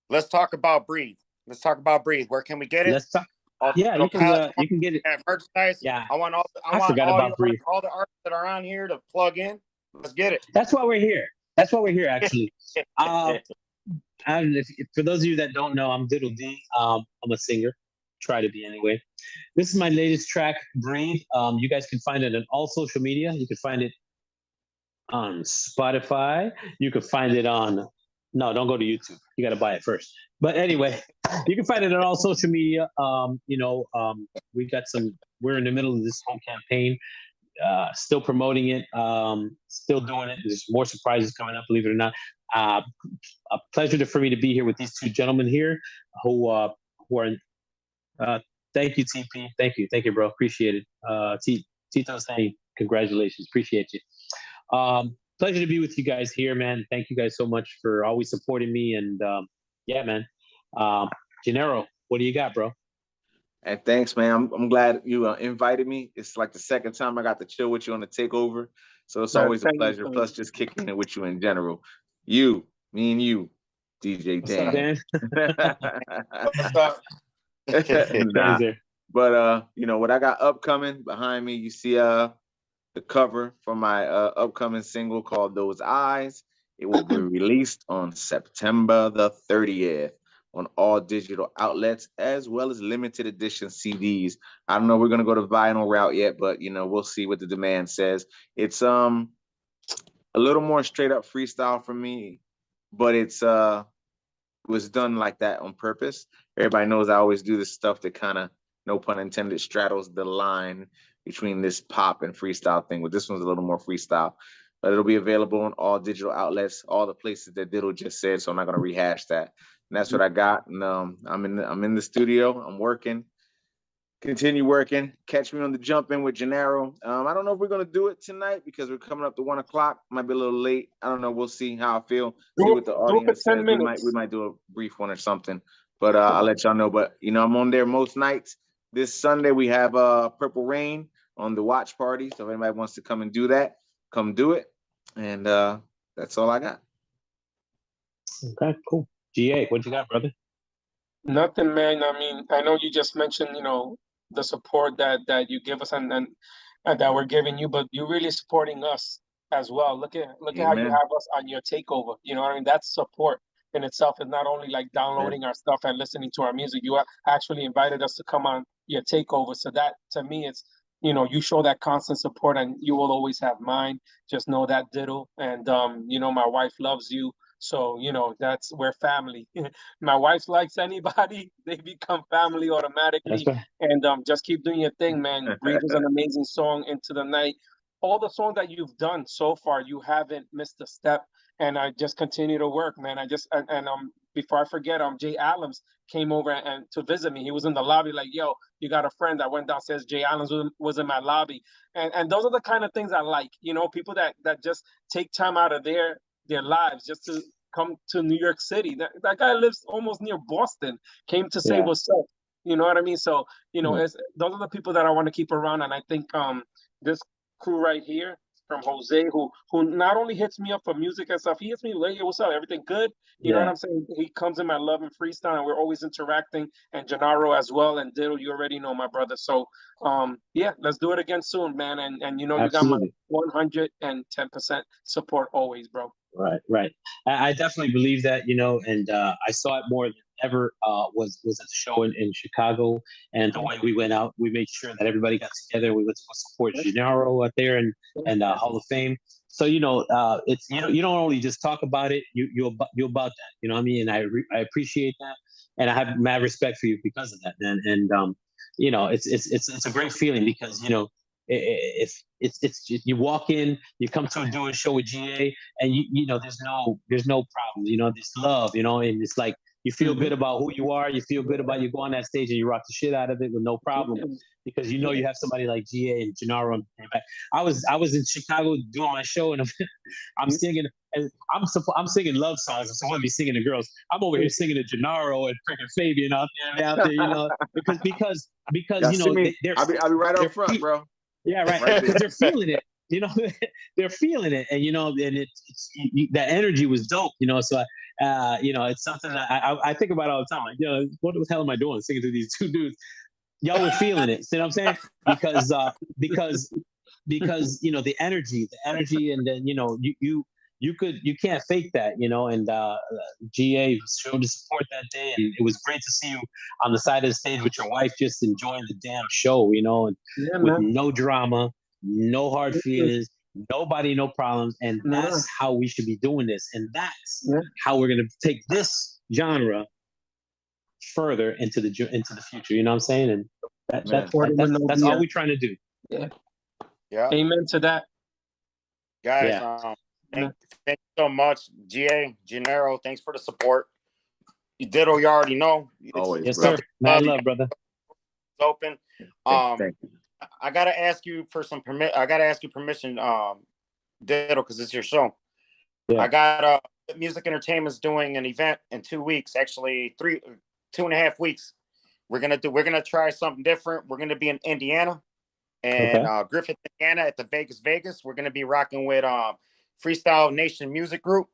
Speaker 11: Let's talk about Breathe. Let's talk about Breathe. Where can we get it?
Speaker 4: Let's talk. Yeah, you can get it.
Speaker 11: Merchandise.
Speaker 4: Yeah.
Speaker 11: I want all the artists that are on here to plug in. Let's get it.
Speaker 4: That's why we're here. That's why we're here, actually. And for those of you that don't know, I'm Diddle D. I'm a singer. Try to be anyway. This is my latest track, Breathe. You guys can find it on all social media. You can find it on Spotify. You can find it on... No, don't go to YouTube. You got to buy it first. But anyway, you can find it on all social media. We got we're in the middle of this whole campaign, still promoting it, still doing it. There's more surprises coming up, believe it or not. A pleasure for me to be here with these two gentlemen here who are thank you, TP. Thank you, bro. Appreciate it. Tito saying congratulations. Appreciate you. Pleasure to be with you guys here, man. Thank you guys so much for always supporting me. And yeah, man. Gennaro, what do you got, bro?
Speaker 3: And thanks, man. I'm glad you invited me. It's like the second time I got to chill with you on the takeover. So it's always a pleasure. Plus just kicking it with you in general. Me and you, DJ Dan.
Speaker 11: What's up?
Speaker 3: Nah. But what I got upcoming behind me, you see the cover for my upcoming single called Those Eyes. It will be released on September the 30th on all digital outlets, as well as limited edition CDs. I don't know if we're gonna go the vinyl route yet, but we'll see what the demand says. It's a little more straight up freestyle for me, but it was done like that on purpose. Everybody knows I always do this stuff that kind of, no pun intended, straddles the line between this pop and freestyle thing. But this one's a little more freestyle. But it'll be available on all digital outlets, all the places that Diddle just said. So I'm not gonna rehash that. And that's what I got. And I'm in the studio. I'm working. Continue working. Catch me on the jump in with Gennaro. I don't know if we're gonna do it tonight because we're coming up to 1 o'clock. Might be a little late. I don't know. We'll see how I feel. See what the audience says. We might do a brief one or something. But I'll let y'all know. But I'm on there most nights. This Sunday we have Purple Rain on the watch party. So if anybody wants to come and do that, come do it. And that's all I got.
Speaker 4: Okay, cool. GA, what you got, brother?
Speaker 10: Nothing, man. I mean, I know you just mentioned, the support that you give us and that we're giving you, but you're really supporting us as well. Look at how you have us on your takeover. You know what I mean? That's support in itself. Is not only like downloading our stuff and listening to our music. You actually invited us to come on your takeover. So that, to me, it's, you show that constant support, and you will always have mine. Just know that, Diddle. And my wife loves you. So, we're family. My wife likes anybody, they become family automatically.
Speaker 4: Right.
Speaker 10: And just keep doing your thing, man. Breathe is an amazing song. Into the Night. All the songs that you've done so far, you haven't missed a step. And I just continue to work, man. Before I forget, Jay Adams came over and to visit me. He was in the lobby like, yo, you got a friend. I went downstairs. Jay Adams was in my lobby. And those are the kind of things I like, people that just take time out of their lives just to come to New York City. That guy lives almost near Boston, came to say what's up. You know what I mean? So, those are the people that I want to keep around. And I think this crew right here, from Jose, who not only hits me up for music and stuff, he hits me like, hey, what's up? Everything good? You know what I'm saying? He comes in my love and freestyle, and we're always interacting. And Gennaro as well, and Diddle, you already know my brother. So, let's do it again soon, man. And you got my 110% support always, bro.
Speaker 4: Right. I definitely believe that, and I saw it more than ever was at the show in Chicago, and the way we went out, we made sure that everybody got together. We went to support Gennaro out there and Hall of Fame. So it's you don't only just talk about it, you about that. You know what I mean? And I appreciate that, and I have mad respect for you because of that, man. And it's a great feeling because if it's you walk in, you come to do a show with GA, and there's no problem. There's love, and it's like You feel good about who you are. You feel good about you go on that stage and you rock the shit out of it with no problem, because you know you have somebody like GA and Gennaro. I was in Chicago doing my show, and I'm singing, and I'm singing love songs. I'm supposed to be singing to girls. I'm over here singing to Gennaro and freaking Fabian out there, you know, because you know
Speaker 3: I'll be right up front, bro.
Speaker 4: Yeah, right. Because they're feeling it. You know, they're feeling it, and you know, and that energy was dope. You know, so you know, it's something that I think about all the time. Like, you know, what the hell am I doing singing to these two dudes? Y'all were feeling it. See what I'm saying? Because you know, the energy, and then you know, you can't fake that, you know. And GA showed the support that day, and it was great to see you on the side of the stage with your wife, just enjoying the damn show, you know, and with no drama. No hard feelings, nobody, no problems, and that's how we should be doing this, and that's how we're gonna take this genre further into the future. You know what I'm saying? And that's all we're trying to do.
Speaker 11: Yeah.
Speaker 10: Amen to that.
Speaker 11: Guys, thank you so much, GA, Gennaro. Thanks for the support. Diddle, you already know.
Speaker 3: Always,
Speaker 4: yes,
Speaker 3: bro.
Speaker 4: sir. Mad love, brother.
Speaker 11: It's open.
Speaker 3: Thank you.
Speaker 11: I gotta ask you for some permit. I gotta ask you permission, Diddle, because it's your show. Yeah. I got Music Entertainment's doing an event in 2 weeks, actually 2.5 weeks. We're gonna try something different. We're gonna be in Indiana, and Griffith, Indiana, at the Vegas. We're gonna be rocking with Freestyle Nation Music Group.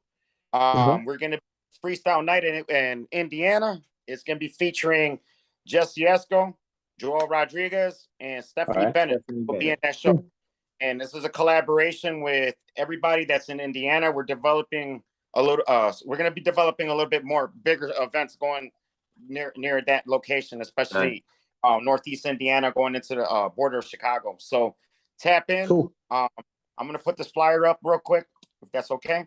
Speaker 11: We're gonna freestyle night in Indiana. It's gonna be featuring Jesse Esco, Joel Rodriguez, and Stephanie Bennett will be in that show. And this is a collaboration with everybody that's in Indiana. We're developing we're going to be developing a little bit more bigger events going near that location, especially Northeast Indiana, going into the border of Chicago. So tap in.
Speaker 4: Cool.
Speaker 11: I'm going to put this flyer up real quick, if that's okay.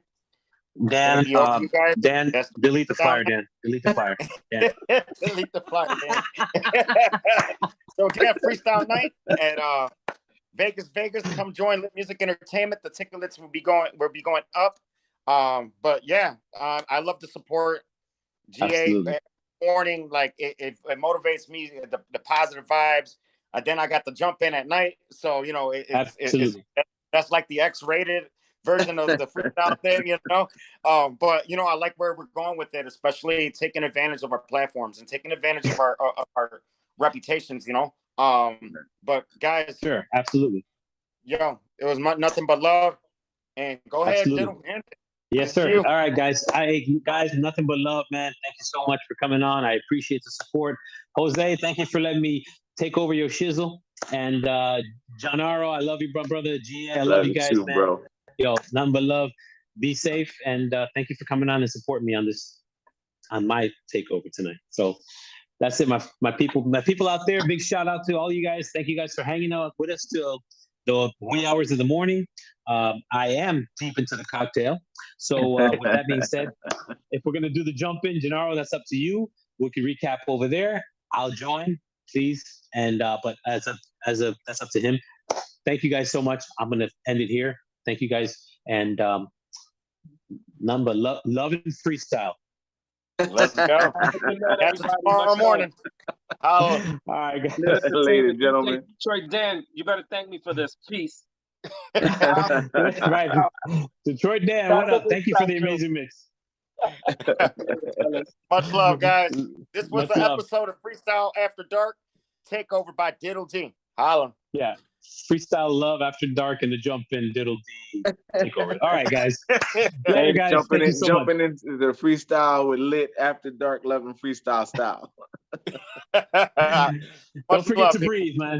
Speaker 4: Dan, delete the flyer, Dan. Delete the flyer. Dan.
Speaker 11: Delete the flyer, Dan. So we have freestyle night at Vegas. Come join Lit Music Entertainment. The tickets will be going up. But yeah, I love the support. GA morning, like it motivates me, the positive vibes. Then I got the jump in at night. So you know, that's like the X-rated version of the freestyle thing, you know. But you know, I like where we're going with it, especially taking advantage of our platforms and taking advantage of our reputations, you know. But guys,
Speaker 4: sure, absolutely.
Speaker 11: Yo, it was nothing but love. And go ahead, Diddle.
Speaker 4: Yes, sir. All right, guys. Guys, nothing but love, man. Thank you so much for coming on. I appreciate the support. Jose, thank you for letting me take over your shizzle. And Gennaro, I love you, brother. GA, I love you guys,
Speaker 3: too,
Speaker 4: man.
Speaker 3: Bro.
Speaker 4: Yo, nothing but love. Be safe, and thank you for coming on and supporting me on my takeover tonight. So that's it, my people out there. Big shout out to all you guys. Thank you guys for hanging out with us till the wee hours of the morning. I am deep into the cocktail. So with that being said, if we're gonna do the jump in, Gennaro, that's up to you. We can recap over there. I'll join, please. And but that's up to him. Thank you guys so much. I'm gonna end it here. Thank you guys, and none but love and freestyle.
Speaker 11: Let's go. That's tomorrow morning.
Speaker 4: All right, guys.
Speaker 3: Ladies and gentlemen.
Speaker 10: Detroit Dan, you better thank me for this. Peace.
Speaker 4: Right. Detroit Dan, what up? Thank you for the amazing mix.
Speaker 11: Much love, guys. This was the episode of Freestyle After Dark, Takeover by Diddle D. Holla.
Speaker 4: Yeah. Freestyle love after dark and the jump in Diddle D takeover. All right, guys. Later, guys.
Speaker 3: Jumping into the freestyle with Lit After Dark, Love and Freestyle style.
Speaker 4: Don't forget to breathe, man.